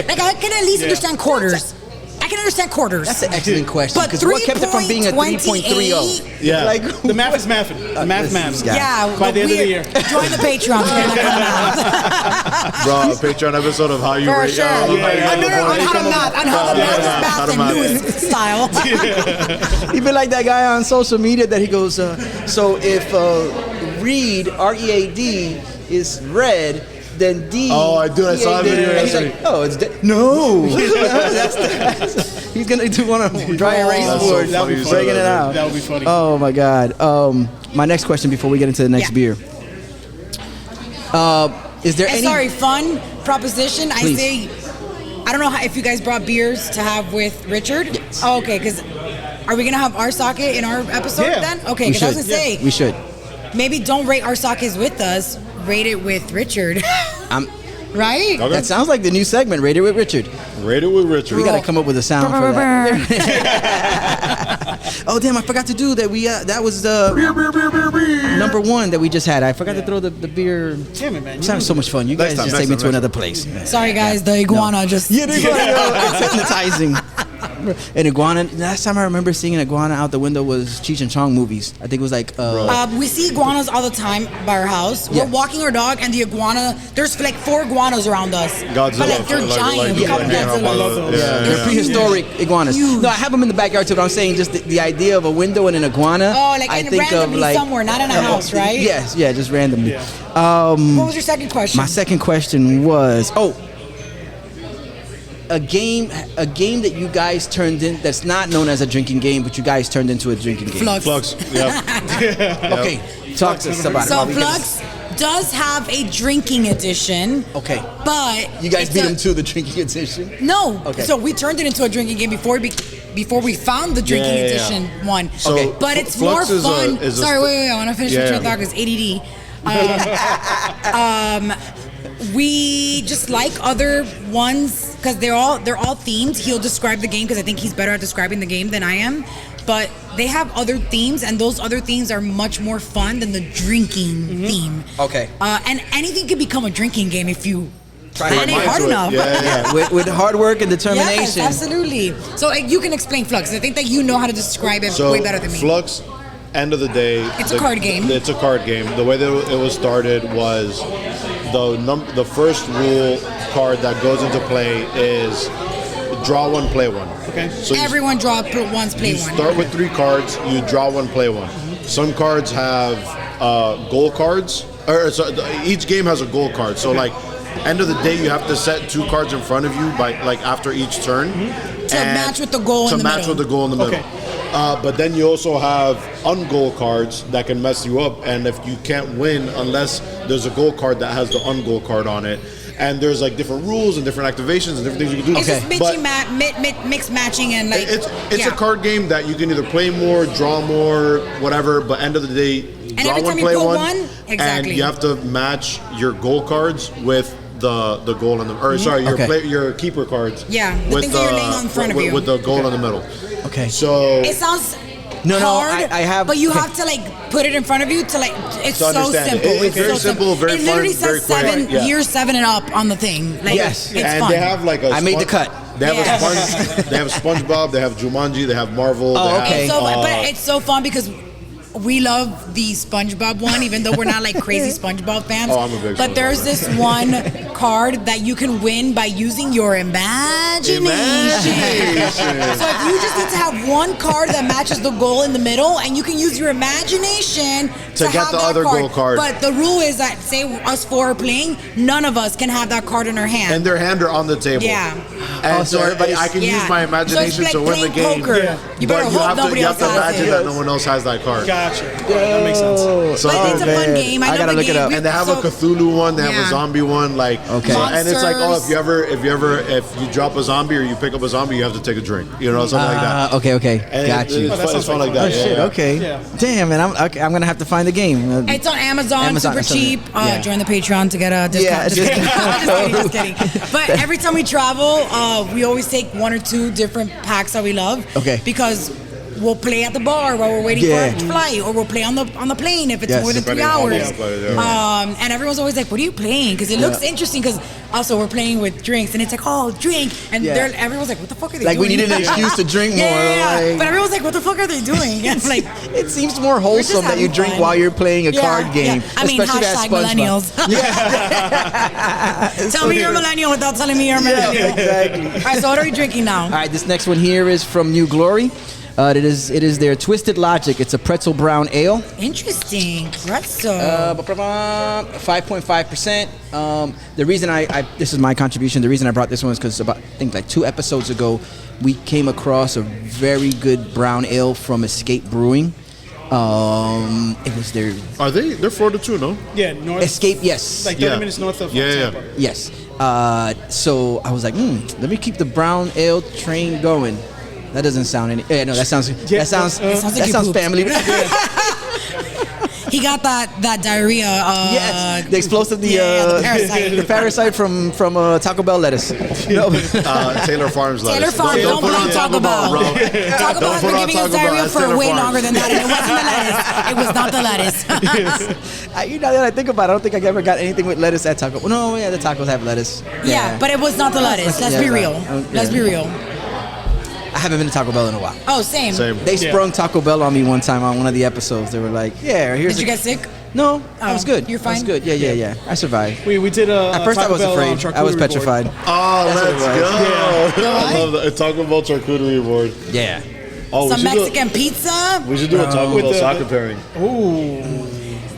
[SPEAKER 4] Like I can at least understand quarters. I can understand quarters.
[SPEAKER 1] That's an excellent question.
[SPEAKER 4] But
[SPEAKER 1] Because what kept it from being a 3.30?
[SPEAKER 5] Yeah.
[SPEAKER 1] Like,
[SPEAKER 2] The math is mathing. The math.
[SPEAKER 4] Yeah.
[SPEAKER 2] By the end of the year.
[SPEAKER 4] Join the Patreon.
[SPEAKER 5] Bro, a Patreon episode of how you
[SPEAKER 4] For
[SPEAKER 5] rate.
[SPEAKER 4] sure.
[SPEAKER 5] how you
[SPEAKER 4] On how to math
[SPEAKER 5] How to
[SPEAKER 4] and
[SPEAKER 5] math.
[SPEAKER 4] newest style.
[SPEAKER 1] He been like that guy on social media that he goes, so if read, R-E-A-D, is red, then D.
[SPEAKER 5] Oh, I do. I saw a video
[SPEAKER 1] and he's
[SPEAKER 5] yesterday.
[SPEAKER 1] like, oh, it's no. He's gonna do one on dry erase
[SPEAKER 5] That's so
[SPEAKER 1] board,
[SPEAKER 5] funny you said
[SPEAKER 1] breaking it
[SPEAKER 5] that,
[SPEAKER 1] out.
[SPEAKER 2] That would be funny.
[SPEAKER 1] Oh my God. My next question before we get into the next beer. Is there any?
[SPEAKER 4] Sorry, fun proposition.
[SPEAKER 1] Please.
[SPEAKER 4] I say, I don't know if you guys brought beers to have with Richard.
[SPEAKER 1] Yes.
[SPEAKER 4] Oh, okay, because are we gonna have our sake in our episode
[SPEAKER 2] Yeah.
[SPEAKER 4] then? Okay,
[SPEAKER 1] We
[SPEAKER 4] because I was
[SPEAKER 1] should.
[SPEAKER 4] gonna say
[SPEAKER 1] We should.
[SPEAKER 4] maybe don't rate our sakes with us. Rate it with Richard. Right?
[SPEAKER 5] Okay.
[SPEAKER 1] That sounds like the new segment, Rated with Richard.
[SPEAKER 5] Rate it with Richard.
[SPEAKER 1] We gotta come up with a sound for that. Oh damn! I forgot to do that. We that was the number one that we just had. I forgot to throw the beer.
[SPEAKER 2] Damn it, man.
[SPEAKER 1] It's having so much fun. You
[SPEAKER 5] Next
[SPEAKER 1] guys
[SPEAKER 5] time,
[SPEAKER 1] just
[SPEAKER 5] next
[SPEAKER 1] take me
[SPEAKER 5] time,
[SPEAKER 1] to
[SPEAKER 5] next
[SPEAKER 1] another place.
[SPEAKER 4] Sorry, guys. The iguana just.
[SPEAKER 1] Yeah, it's hypnotizing. An iguana. Last time I remember seeing an iguana out the window was Cheech and Chong movies. I think it was like.
[SPEAKER 4] We see iguanas all the time by our house.
[SPEAKER 1] Yeah.
[SPEAKER 4] We're walking our dog, and the iguana. There's like 4 iguanas around us.
[SPEAKER 5] Godzilla.
[SPEAKER 4] But like they're giant. We call them Godzilla.
[SPEAKER 1] They're prehistoric iguanas.
[SPEAKER 4] Huge.
[SPEAKER 1] No, I have them in the backyard too. But I'm saying just the idea of a window and an iguana.
[SPEAKER 4] Oh, like
[SPEAKER 1] I
[SPEAKER 4] in
[SPEAKER 1] think of
[SPEAKER 4] randomly
[SPEAKER 1] like
[SPEAKER 4] somewhere, not in a house, right?
[SPEAKER 1] Yes, yeah, just randomly.
[SPEAKER 2] Yeah.
[SPEAKER 4] What was your second question?
[SPEAKER 1] My second question was a game that you guys turned in that's not known as a drinking game, but you guys turned into a drinking game.
[SPEAKER 4] Flux.
[SPEAKER 5] Yeah.
[SPEAKER 1] Okay, talk to us about it.
[SPEAKER 4] So
[SPEAKER 1] While we get
[SPEAKER 4] Flux does have a drinking edition.
[SPEAKER 1] Okay.
[SPEAKER 4] But
[SPEAKER 1] You guys
[SPEAKER 4] it's
[SPEAKER 1] beat
[SPEAKER 4] a-
[SPEAKER 1] him to the drinking edition?
[SPEAKER 4] No.
[SPEAKER 1] Okay.
[SPEAKER 4] So we turned it into a drinking game before we found the drinking
[SPEAKER 5] Yeah.
[SPEAKER 4] edition one.
[SPEAKER 5] So
[SPEAKER 1] Okay.
[SPEAKER 4] But it's
[SPEAKER 5] Flux
[SPEAKER 4] more
[SPEAKER 5] is a-
[SPEAKER 4] fun.
[SPEAKER 5] is a-
[SPEAKER 4] Sorry, wait. I want to finish
[SPEAKER 5] Yeah.
[SPEAKER 4] what your thought is ADD. We just like other ones because they're all themed. He'll describe the game because I think he's better at describing the game than I am. But they have other themes, and those other themes are much more fun than the drinking theme.
[SPEAKER 1] Okay.
[SPEAKER 4] And anything can become a drinking game if you
[SPEAKER 1] Try
[SPEAKER 4] plan it
[SPEAKER 5] Mind
[SPEAKER 4] hard
[SPEAKER 5] to it.
[SPEAKER 4] enough.
[SPEAKER 5] Yeah.
[SPEAKER 1] With hard work and determination.
[SPEAKER 4] Yes, absolutely. So you can explain Flux. I think that you know how to describe it way better than me.
[SPEAKER 5] Flux, end of the day,
[SPEAKER 4] It's a card game.
[SPEAKER 5] It's a card game. The way that it was started was the first rule card that goes into play is draw one, play one.
[SPEAKER 2] Okay.
[SPEAKER 5] So
[SPEAKER 4] Everyone draw once, play
[SPEAKER 5] you
[SPEAKER 4] one.
[SPEAKER 5] start with 3 cards. You draw one, play one. Some cards have goal cards, or so each game has a goal card. So like, end of the day, you have to set 2 cards in front of you by like after each turn
[SPEAKER 4] To match with the goal in the
[SPEAKER 5] To match
[SPEAKER 4] middle.
[SPEAKER 5] with the goal in the middle.
[SPEAKER 2] Okay.
[SPEAKER 5] But then you also have ungoal cards that can mess you up, and if you can't win unless there's a goal card that has the ungoal card on it, and there's like different rules and different activations and different things you can do.
[SPEAKER 4] It's just
[SPEAKER 5] But
[SPEAKER 4] mixed matching and like
[SPEAKER 5] it's a card game that you can either play more, draw more, whatever. But end of the day, draw
[SPEAKER 4] every
[SPEAKER 5] one,
[SPEAKER 4] time you
[SPEAKER 5] play
[SPEAKER 4] pull
[SPEAKER 5] one,
[SPEAKER 4] one, exactly.
[SPEAKER 5] and you have to match your goal cards with the goal in the your keeper cards.
[SPEAKER 4] Yeah, the things that you're laying on in front of you.
[SPEAKER 5] with the goal in the middle.
[SPEAKER 1] Okay.
[SPEAKER 5] So
[SPEAKER 4] it sounds
[SPEAKER 1] No,
[SPEAKER 4] hard,
[SPEAKER 1] I have.
[SPEAKER 4] but you have to like put it in front of you to like. It's
[SPEAKER 5] To
[SPEAKER 4] so
[SPEAKER 5] understand it.
[SPEAKER 4] simple.
[SPEAKER 5] It's very
[SPEAKER 4] so
[SPEAKER 5] simple, very
[SPEAKER 4] It literally
[SPEAKER 5] fun, very
[SPEAKER 4] says
[SPEAKER 5] quick. Yeah.
[SPEAKER 4] year 7 and up on the thing. Like,
[SPEAKER 1] Yes.
[SPEAKER 4] it's
[SPEAKER 5] and
[SPEAKER 4] fun.
[SPEAKER 5] they have like a.
[SPEAKER 1] I made the cut.
[SPEAKER 5] They have
[SPEAKER 4] Yeah.
[SPEAKER 5] a sponge. They have SpongeBob. They have Jumanji. They have Marvel.
[SPEAKER 1] Oh,
[SPEAKER 5] they have,
[SPEAKER 1] okay.
[SPEAKER 4] So, but it's so fun because we love the SpongeBob one, even though we're not like crazy SpongeBob fans.
[SPEAKER 5] Oh, I'm a big
[SPEAKER 4] But
[SPEAKER 5] SpongeBob
[SPEAKER 4] there's
[SPEAKER 5] fan.
[SPEAKER 4] this one card that you can win by using your imagination. So if you just need to have one card that matches the goal in the middle, and you can use your imagination to
[SPEAKER 5] get
[SPEAKER 4] have
[SPEAKER 5] the
[SPEAKER 4] that
[SPEAKER 5] other goal card.
[SPEAKER 4] But the rule is that, say us 4 are playing, none of us can have that card in our hand.
[SPEAKER 5] And their hand are on the table.
[SPEAKER 4] Yeah.
[SPEAKER 5] And so I can use my imagination to win the game.
[SPEAKER 4] You better hope nobody else has it.
[SPEAKER 5] You have to imagine that no one else has that card.
[SPEAKER 2] Gotcha. That makes sense.
[SPEAKER 5] So
[SPEAKER 4] but it's a fun game. I
[SPEAKER 1] gotta look it up.
[SPEAKER 5] And they have a Cthulhu one. They have a zombie one. Like,
[SPEAKER 1] okay.
[SPEAKER 5] And it's like, if you drop a zombie or you pick up a zombie, you have to take a drink. You know, something like that.
[SPEAKER 1] Okay.
[SPEAKER 5] And
[SPEAKER 1] got you.
[SPEAKER 5] It's fun like that.
[SPEAKER 1] Oh shit. Okay.
[SPEAKER 2] Yeah.
[SPEAKER 1] Damn, man. I'm gonna have to find the game.
[SPEAKER 4] It's on Amazon super cheap. Join the Patreon to get a discount. Just kidding. But every time we travel, we always take one or two different packs that we love.
[SPEAKER 1] Okay.
[SPEAKER 4] Because we'll play at the bar while we're waiting for our flight, or we'll play on the plane if it's more than 3 hours. And everyone's always like, "What are you playing?" Because it looks interesting. Because also we're playing with drinks, and it's like, "Oh, drink!" And everyone's like, "What the fuck are they doing?"
[SPEAKER 1] Like we needed an excuse to drink more.
[SPEAKER 4] Yeah. But everyone's like, "What the fuck are they doing?" It's like
[SPEAKER 1] it seems more wholesome that you drink while you're playing a card game.
[SPEAKER 4] I mean, hashtag millennials. Tell me you're a millennial without telling me you're a millennial.
[SPEAKER 1] Exactly.
[SPEAKER 4] All right, so what are we drinking now?
[SPEAKER 1] All right, this next one here is from New Glory. It is their Twisted Logic. It's a pretzel brown ale.
[SPEAKER 4] Interesting. Pretzel.
[SPEAKER 1] 5.5%. The reason this is my contribution. The reason I brought this one is because I think like 2 episodes ago, we came across a very good brown ale from Escape Brewing. It was their.
[SPEAKER 5] They're 4-2, no?
[SPEAKER 2] Yeah, north.
[SPEAKER 1] Escape, yes.
[SPEAKER 2] Like 30 minutes north of Tampa.
[SPEAKER 1] Yes. So I was like, let me keep the brown ale train going. That doesn't sound any. Yeah, no, that sounds family.
[SPEAKER 4] He got that diarrhea.
[SPEAKER 1] Yes, the explosive, the
[SPEAKER 4] parasite.
[SPEAKER 1] the parasite from Taco Bell lettuce. No.
[SPEAKER 5] Taylor Farms lettuce.
[SPEAKER 4] Taylor Farms, don't put on Taco Bell. Taco Bell has been giving us diarrhea for way longer than that, and it wasn't the lettuce. It was not the lettuce.
[SPEAKER 1] You know that I think about it, I don't think I ever got anything with lettuce at Taco. No, yeah, the tacos have lettuce.
[SPEAKER 4] Yeah, but it was not the lettuce. Let's be real. Let's be real.
[SPEAKER 1] I haven't been to Taco Bell in a while.
[SPEAKER 4] Oh, same.
[SPEAKER 1] They sprung Taco Bell on me one time on one of the episodes. They were like, here's.
[SPEAKER 4] Did you get sick?
[SPEAKER 1] No, I was good.
[SPEAKER 4] You're fine?
[SPEAKER 1] I was good. Yeah. I survived.
[SPEAKER 2] We did
[SPEAKER 1] at first
[SPEAKER 2] Taco
[SPEAKER 1] I was
[SPEAKER 2] Bell
[SPEAKER 1] afraid. I was petrified.
[SPEAKER 5] Oh, let's go. I love that. Taco Bell charcuterie board.
[SPEAKER 1] Yeah.
[SPEAKER 5] Oh,
[SPEAKER 4] some Mexican pizza.
[SPEAKER 5] We should do a Taco Bell soccer pairing.
[SPEAKER 2] Ooh.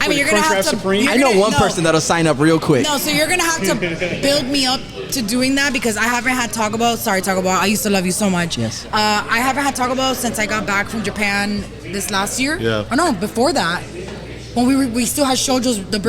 [SPEAKER 4] I mean, you're going to have to...
[SPEAKER 1] I know one person that'll sign up real quick.
[SPEAKER 4] No, so you're going to have to build me up to doing that because I haven't had Taco Bell. Sorry, Taco Bell. I used to love you so much.
[SPEAKER 1] Yes.
[SPEAKER 4] I haven't had Taco Bell since I got back from Japan this last year.
[SPEAKER 5] Yeah.
[SPEAKER 4] Oh, no, before that. When we still had Shojo's, the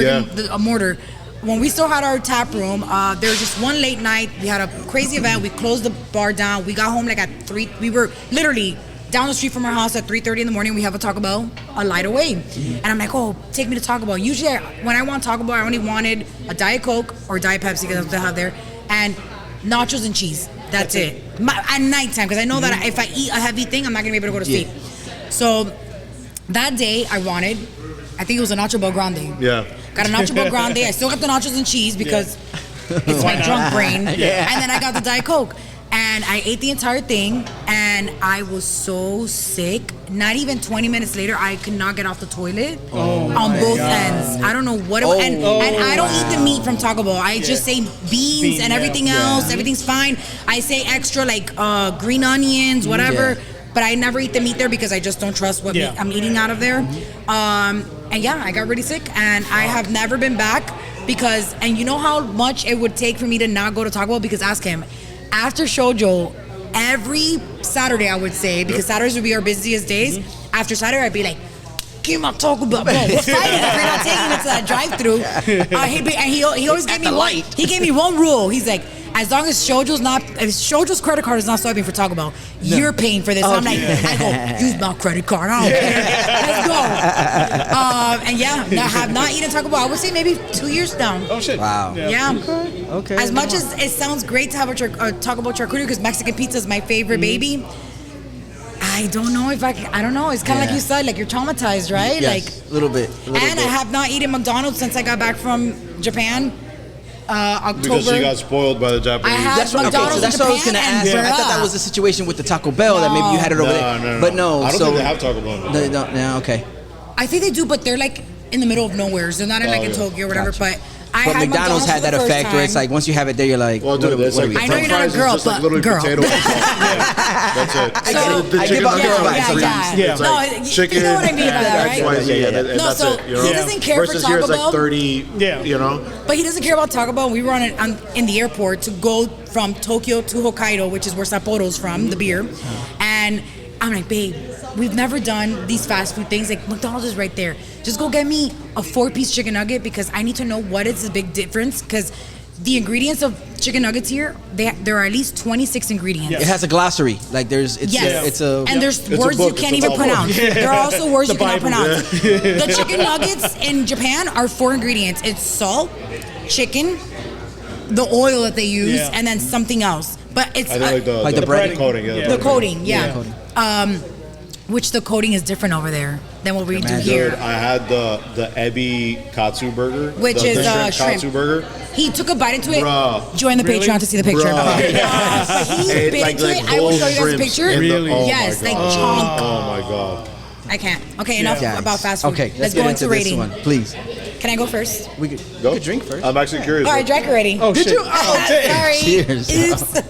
[SPEAKER 4] mortar. When we still had our tap room, there was just one late night. We had a crazy event. We closed the bar down. We got home like at 3. We were literally... down the street from our house at 3:30 in the morning. We have a Taco Bell a light away. And I'm like, oh, take me to Taco Bell. Usually when I want Taco Bell, I only wanted a Diet Coke or Diet Pepsi because that's what they have there, and nachos and cheese. That's it. At nighttime, because I know that if I eat a heavy thing, I'm not going to be able to go to sleep. So that day I think it was a Nacho Bell Grande.
[SPEAKER 5] Yeah.
[SPEAKER 4] Got a Nacho Bell Grande. I still got the nachos and cheese because it's my drunk brain. And then I got the Diet Coke. And I ate the entire thing, and I was so sick. Not even 20 minutes later, I could not get off the toilet on both ends. I don't know what it was. And I don't eat the meat from Taco Bell. I just say beans and everything else. Everything's fine. I say extra, like green onions, whatever. But I never eat the meat there because I just don't trust what meat I'm eating out of there. And I got really sick, and I have never been back because, and you know how much it would take for me to not go to Taco Bell? Because ask him. After Shojo, every Saturday, I would say, because Saturdays would be our busiest days, after Saturday, I'd be like, give me my Taco Bell. Bro, we're fighting if you're not taking it to that drive-thru. He always gave me he gave me one rule. He's like, as long as Shojo's credit card is not swiping for Taco Bell, you're paying for this. So I'm like, I go, use my credit card. I don't care. Let's go. I have not eaten Taco Bell. I would say maybe 2 years now.
[SPEAKER 2] Oh, shit.
[SPEAKER 1] Wow.
[SPEAKER 4] Yeah.
[SPEAKER 1] Okay.
[SPEAKER 4] As much as it sounds great to have a Taco Bell charcuterie because Mexican pizza is my favorite baby, I don't know if I don't know. It's kind of like you said, like you're traumatized, right?
[SPEAKER 1] Yes,
[SPEAKER 4] like
[SPEAKER 1] a little bit.
[SPEAKER 4] I have not eaten McDonald's since I got back from Japan. October.
[SPEAKER 5] Because she got spoiled by the Japanese.
[SPEAKER 4] I had
[SPEAKER 1] That's what
[SPEAKER 4] McDonald's
[SPEAKER 1] I was going to ask. I thought that was the situation with the Taco Bell that maybe you had it over there.
[SPEAKER 5] No.
[SPEAKER 1] But no.
[SPEAKER 5] I don't think they have Taco Bell.
[SPEAKER 1] No, okay.
[SPEAKER 4] I think they do, but they're like in the middle of nowhere. So they're not in in Tokyo or whatever.
[SPEAKER 1] Gotcha.
[SPEAKER 4] But I
[SPEAKER 1] But
[SPEAKER 4] had
[SPEAKER 1] McDonald's had
[SPEAKER 4] for
[SPEAKER 1] that
[SPEAKER 4] the
[SPEAKER 1] effect
[SPEAKER 4] first
[SPEAKER 1] where it's
[SPEAKER 4] time.
[SPEAKER 1] like once you have it there, you're like,
[SPEAKER 5] Well, dude, it's like
[SPEAKER 4] I know
[SPEAKER 5] French
[SPEAKER 4] you're not a
[SPEAKER 5] fries is
[SPEAKER 4] girl,
[SPEAKER 5] just like
[SPEAKER 4] but
[SPEAKER 5] literally
[SPEAKER 4] girl.
[SPEAKER 5] potato. That's it.
[SPEAKER 1] I give up girl vibes sometimes.
[SPEAKER 2] Yeah.
[SPEAKER 4] No,
[SPEAKER 5] Chicken,
[SPEAKER 4] you know what I mean by that, right?
[SPEAKER 5] and
[SPEAKER 4] No,
[SPEAKER 5] that's
[SPEAKER 4] so
[SPEAKER 5] it. You know?
[SPEAKER 4] he doesn't care for
[SPEAKER 5] Versus
[SPEAKER 4] Taco
[SPEAKER 5] here it's
[SPEAKER 4] Bell.
[SPEAKER 5] like 30.
[SPEAKER 2] Yeah.
[SPEAKER 5] You know.
[SPEAKER 4] But he doesn't care about Taco Bell. We were in the airport to go from Tokyo to Hokkaido, which is where Sapporo's from, the beer. And I'm like, babe, we've never done these fast food things. Like, McDonald's is right there. Just go get me a 4-piece chicken nugget because I need to know what is the big difference. Because the ingredients of chicken nuggets here, there are at least 26 ingredients.
[SPEAKER 2] Yes.
[SPEAKER 1] It has a glossary. Like there's
[SPEAKER 4] And there's
[SPEAKER 5] It's a
[SPEAKER 4] words
[SPEAKER 5] book.
[SPEAKER 4] you can't
[SPEAKER 5] It's a
[SPEAKER 4] even
[SPEAKER 5] book.
[SPEAKER 4] pronounce. There are also words you cannot
[SPEAKER 2] Bible.
[SPEAKER 4] pronounce. The chicken nuggets in Japan are 4 ingredients. It's salt, chicken, the oil that they use, and then something else. But it's
[SPEAKER 5] I think
[SPEAKER 1] like the bread
[SPEAKER 5] coating.
[SPEAKER 2] Yeah.
[SPEAKER 4] the coating, yeah.
[SPEAKER 1] Yeah.
[SPEAKER 4] Which the coating is different over there than what we do
[SPEAKER 1] Imagine.
[SPEAKER 4] here.
[SPEAKER 5] Dude, I had the Ebi Katsu burger,
[SPEAKER 4] Which
[SPEAKER 5] the
[SPEAKER 4] is
[SPEAKER 5] shrimp
[SPEAKER 4] shrimp.
[SPEAKER 5] Katsu burger.
[SPEAKER 4] He took a bite into it.
[SPEAKER 5] Bruh.
[SPEAKER 4] Join the
[SPEAKER 2] Really?
[SPEAKER 4] Patreon to see the picture.
[SPEAKER 5] Bruh.
[SPEAKER 4] But he bit into it. I will show you guys a picture.
[SPEAKER 2] Really?
[SPEAKER 5] Oh
[SPEAKER 4] Yes,
[SPEAKER 5] my
[SPEAKER 4] like
[SPEAKER 5] God.
[SPEAKER 4] chunk.
[SPEAKER 5] Oh my god.
[SPEAKER 4] I can't. Okay, enough
[SPEAKER 1] Yikes.
[SPEAKER 4] about fast food.
[SPEAKER 1] Okay,
[SPEAKER 4] let's
[SPEAKER 1] get
[SPEAKER 4] go
[SPEAKER 1] into
[SPEAKER 4] into
[SPEAKER 1] this
[SPEAKER 4] rating.
[SPEAKER 1] one, please.
[SPEAKER 4] Can I go first?
[SPEAKER 1] We could
[SPEAKER 5] Go.
[SPEAKER 1] drink first.
[SPEAKER 5] I'm actually curious.
[SPEAKER 4] Oh, I drank already.
[SPEAKER 2] Oh,
[SPEAKER 1] Did
[SPEAKER 2] shit.
[SPEAKER 1] you? Oh,
[SPEAKER 4] Sorry.
[SPEAKER 1] Cheers.
[SPEAKER 4] Oops.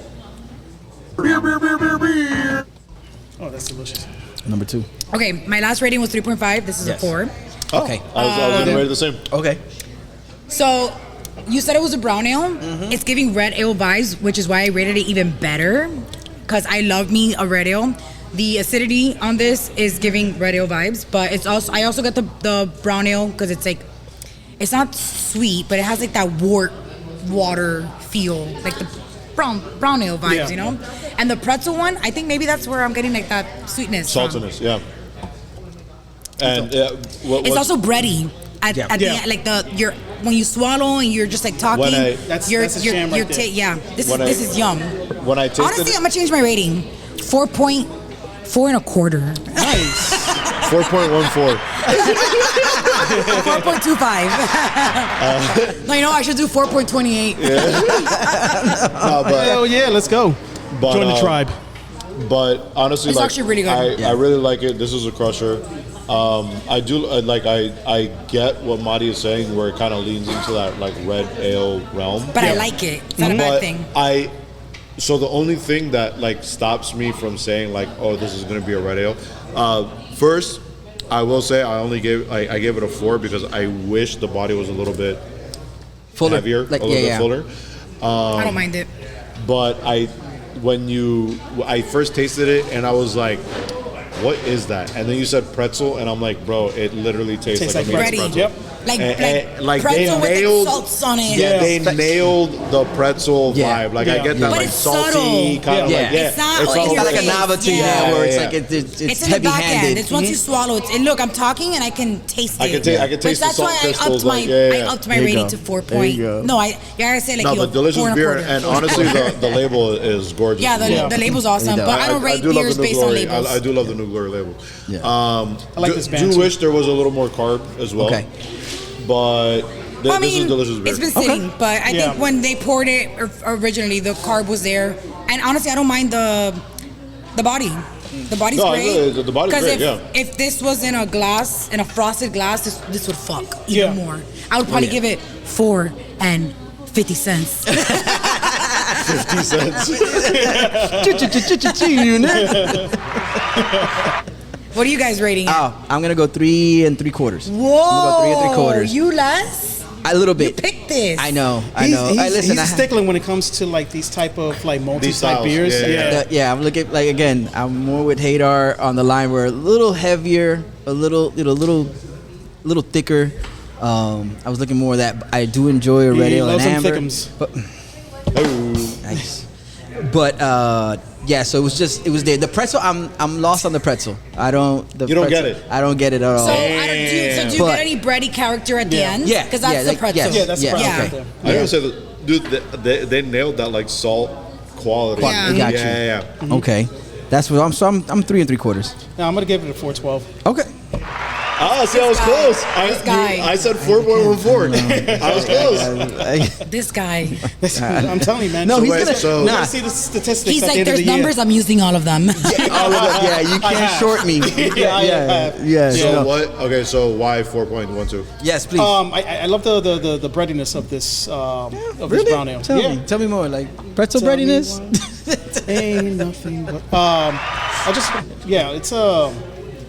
[SPEAKER 2] Oh, that's delicious.
[SPEAKER 1] Number 2.
[SPEAKER 4] Okay, my last rating was 3.5. This is
[SPEAKER 1] Yes.
[SPEAKER 4] a 4.
[SPEAKER 1] Okay.
[SPEAKER 5] I was getting ready the same.
[SPEAKER 1] Okay.
[SPEAKER 4] So, you said it was a brown ale. It's giving red ale vibes, which is why I rated it even better. Because I love me a red ale. The acidity on this is giving red ale vibes, but it's also I also got the brown ale because it's like it's not sweet, but it has like that wort water feel, like the brown ale vibes,
[SPEAKER 2] Yeah.
[SPEAKER 4] you know. And the pretzel one, I think maybe that's where I'm getting like that sweetness. from.
[SPEAKER 5] Saltiness, yeah. And
[SPEAKER 4] It's also bready. At
[SPEAKER 2] Yeah.
[SPEAKER 4] the end, like when you swallow and you're just like talking,
[SPEAKER 5] When I-
[SPEAKER 2] That's a sham right there.
[SPEAKER 4] yeah. This
[SPEAKER 5] When
[SPEAKER 4] is
[SPEAKER 5] I-
[SPEAKER 4] yum.
[SPEAKER 5] when I tasted
[SPEAKER 4] Honestly,
[SPEAKER 5] it,
[SPEAKER 4] I'm gonna change my rating. 4.4 and a quarter.
[SPEAKER 2] Nice.
[SPEAKER 5] 4.14.
[SPEAKER 4] 4.25. No, you know I should do 4.28.
[SPEAKER 5] No, but
[SPEAKER 2] Hell yeah, let's go.
[SPEAKER 5] But,
[SPEAKER 2] Join the tribe.
[SPEAKER 5] But honestly,
[SPEAKER 4] It's
[SPEAKER 5] like,
[SPEAKER 4] actually really good.
[SPEAKER 5] I really like it. This is a crusher. I do like. I get what Madi is saying, where it kind of leans into that like red ale realm.
[SPEAKER 4] But I like it. It's not a bad
[SPEAKER 5] But
[SPEAKER 4] thing.
[SPEAKER 5] So the only thing that like stops me from saying like, oh, this is gonna be a red ale. First, I will say I gave it a 4 because I wish the body was a little bit
[SPEAKER 1] Fuller.
[SPEAKER 5] heavier,
[SPEAKER 1] Like,
[SPEAKER 5] a little
[SPEAKER 1] yeah,
[SPEAKER 5] bit fuller.
[SPEAKER 4] I don't mind it.
[SPEAKER 5] But I first tasted it and I was like, what is that? And then you said pretzel, and I'm like, bro, it literally tastes like a mixed
[SPEAKER 4] bready.
[SPEAKER 5] pretzel.
[SPEAKER 2] Yep.
[SPEAKER 4] Like pretzel with the salts on it.
[SPEAKER 5] Yeah, they nailed the pretzel
[SPEAKER 1] Yeah.
[SPEAKER 5] vibe. Like I
[SPEAKER 2] Yeah.
[SPEAKER 5] get that
[SPEAKER 4] But
[SPEAKER 5] like
[SPEAKER 4] it's
[SPEAKER 5] salty
[SPEAKER 4] subtle.
[SPEAKER 5] kind of
[SPEAKER 1] Yeah.
[SPEAKER 5] like
[SPEAKER 4] It's not like
[SPEAKER 1] It's
[SPEAKER 4] your
[SPEAKER 1] got like a
[SPEAKER 4] face.
[SPEAKER 1] novelty
[SPEAKER 4] Yeah.
[SPEAKER 1] there where it's
[SPEAKER 5] Yeah.
[SPEAKER 1] like it's
[SPEAKER 4] It's in the
[SPEAKER 1] heavy
[SPEAKER 4] back end.
[SPEAKER 1] handed.
[SPEAKER 4] It's once you swallow it. And look, I'm talking and I can taste it.
[SPEAKER 5] I can
[SPEAKER 4] Which
[SPEAKER 5] taste the
[SPEAKER 4] that's
[SPEAKER 5] salt
[SPEAKER 4] why
[SPEAKER 5] crystals.
[SPEAKER 4] I
[SPEAKER 5] Like,
[SPEAKER 4] upped my
[SPEAKER 1] There you
[SPEAKER 4] rating
[SPEAKER 1] go.
[SPEAKER 4] to 4
[SPEAKER 1] There you go.
[SPEAKER 4] No, you gotta say like
[SPEAKER 5] no,
[SPEAKER 4] yo,
[SPEAKER 5] but delicious
[SPEAKER 4] 4 and a
[SPEAKER 5] beer,
[SPEAKER 4] quarter.
[SPEAKER 5] and honestly, the label is gorgeous.
[SPEAKER 4] Yeah,
[SPEAKER 5] as well.
[SPEAKER 4] the label's awesome,
[SPEAKER 1] There you
[SPEAKER 4] but
[SPEAKER 1] go.
[SPEAKER 4] I don't rate
[SPEAKER 5] do love
[SPEAKER 4] beers
[SPEAKER 5] the New
[SPEAKER 4] based on
[SPEAKER 5] Glory.
[SPEAKER 4] labels.
[SPEAKER 5] I do love the New Glory label.
[SPEAKER 1] Yeah.
[SPEAKER 2] I like this band
[SPEAKER 5] Do
[SPEAKER 2] too.
[SPEAKER 5] wish there was a little more carb as well.
[SPEAKER 1] Okay.
[SPEAKER 5] But
[SPEAKER 4] Well, I
[SPEAKER 5] this is
[SPEAKER 4] mean,
[SPEAKER 5] delicious beer.
[SPEAKER 4] it's been sitting, but I
[SPEAKER 2] Yeah.
[SPEAKER 4] think when they poured it originally, the carb was there, and honestly, I don't mind the body. The body's
[SPEAKER 5] No,
[SPEAKER 4] great.
[SPEAKER 5] the body's great,
[SPEAKER 4] if,
[SPEAKER 5] yeah.
[SPEAKER 4] if this was in a glass, in a frosted glass, this would fuck even
[SPEAKER 2] Yeah.
[SPEAKER 4] more. I would probably give it 4 and 50 cents.
[SPEAKER 5] 50 cents.
[SPEAKER 4] What are you guys rating it?
[SPEAKER 1] Oh, I'm gonna go 3 3/4.
[SPEAKER 4] Whoa!
[SPEAKER 1] I'm gonna go 3 3/4.
[SPEAKER 4] You less?
[SPEAKER 1] A little
[SPEAKER 4] You
[SPEAKER 1] bit.
[SPEAKER 4] picked this.
[SPEAKER 1] I know.
[SPEAKER 2] He's
[SPEAKER 1] Listen,
[SPEAKER 2] a stickler when it comes to like these type of like multi-type
[SPEAKER 5] styles,
[SPEAKER 2] beers.
[SPEAKER 5] yeah.
[SPEAKER 1] Yeah, I'm looking like again. I'm more with Haidar on the line. We're a little heavier, a little thicker. I was looking more of that. I do enjoy a red
[SPEAKER 2] He
[SPEAKER 1] ale and
[SPEAKER 2] loves them
[SPEAKER 1] amber.
[SPEAKER 2] thickums.
[SPEAKER 1] But,
[SPEAKER 5] Oh.
[SPEAKER 1] nice. But yeah, so it was there. The pretzel, I'm lost on the pretzel. I don't.
[SPEAKER 5] You don't get it.
[SPEAKER 1] I don't get it at all.
[SPEAKER 4] So, do you
[SPEAKER 1] But-
[SPEAKER 4] get any bready character at the
[SPEAKER 2] Yeah.
[SPEAKER 4] end?
[SPEAKER 1] Yeah,
[SPEAKER 4] Because that's
[SPEAKER 1] yeah,
[SPEAKER 4] the
[SPEAKER 1] like,
[SPEAKER 4] pretzel.
[SPEAKER 1] yes.
[SPEAKER 2] Yeah, that's the
[SPEAKER 1] Yeah,
[SPEAKER 2] problem
[SPEAKER 4] okay.
[SPEAKER 2] right there.
[SPEAKER 5] I gotta say that, dude, they nailed that like salt quality.
[SPEAKER 4] Yeah.
[SPEAKER 1] I got you.
[SPEAKER 5] Yeah.
[SPEAKER 1] Okay, that's what I'm. So I'm 3 3/4.
[SPEAKER 2] Now I'm gonna give it a 412.
[SPEAKER 1] Okay.
[SPEAKER 5] see, I was close.
[SPEAKER 4] This guy.
[SPEAKER 5] I said 4.14. I was close.
[SPEAKER 4] This guy.
[SPEAKER 2] I'm telling you, man.
[SPEAKER 1] No,
[SPEAKER 2] So
[SPEAKER 1] he's
[SPEAKER 2] wait,
[SPEAKER 1] gonna.
[SPEAKER 2] so-
[SPEAKER 1] Nah.
[SPEAKER 2] Let's see the statistics.
[SPEAKER 4] He's
[SPEAKER 2] at
[SPEAKER 4] like,
[SPEAKER 2] the end of
[SPEAKER 4] there's
[SPEAKER 2] the year.
[SPEAKER 4] numbers, I'm using all of them.
[SPEAKER 1] All of it. Yeah, you can't
[SPEAKER 2] have.
[SPEAKER 1] short me. Yeah.
[SPEAKER 5] So
[SPEAKER 1] no.
[SPEAKER 5] what? Okay, so why 4.12?
[SPEAKER 1] Yes, please.
[SPEAKER 2] I love the breadiness of this this brown ale.
[SPEAKER 1] Tell me more. Like pretzel
[SPEAKER 2] Tell me
[SPEAKER 1] breadiness.
[SPEAKER 2] Ain't nothing but it's a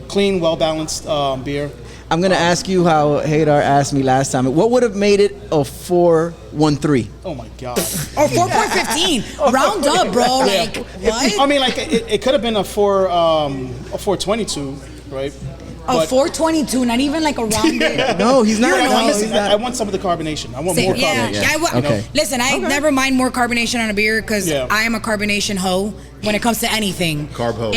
[SPEAKER 2] clean, well balanced beer.
[SPEAKER 1] I'm gonna ask you how Haidar asked me last time. What would have made it a 4.13?
[SPEAKER 2] Oh my god.
[SPEAKER 4] Or 4.15. Round up, bro. Like, what?
[SPEAKER 2] I mean, like it could have been a 4.22, right?
[SPEAKER 4] Oh, 422, not even like a rounded.
[SPEAKER 1] No, he's not.
[SPEAKER 2] Yeah,
[SPEAKER 1] No,
[SPEAKER 2] I'm
[SPEAKER 1] he's
[SPEAKER 2] missing.
[SPEAKER 1] not.
[SPEAKER 2] I want some of the carbonation. I want more carbonation.
[SPEAKER 1] Okay.
[SPEAKER 4] Listen, I never mind more carbonation on a beer because
[SPEAKER 2] Yeah.
[SPEAKER 4] I am a carbonation hoe when it comes to anything.
[SPEAKER 5] Carb hoe.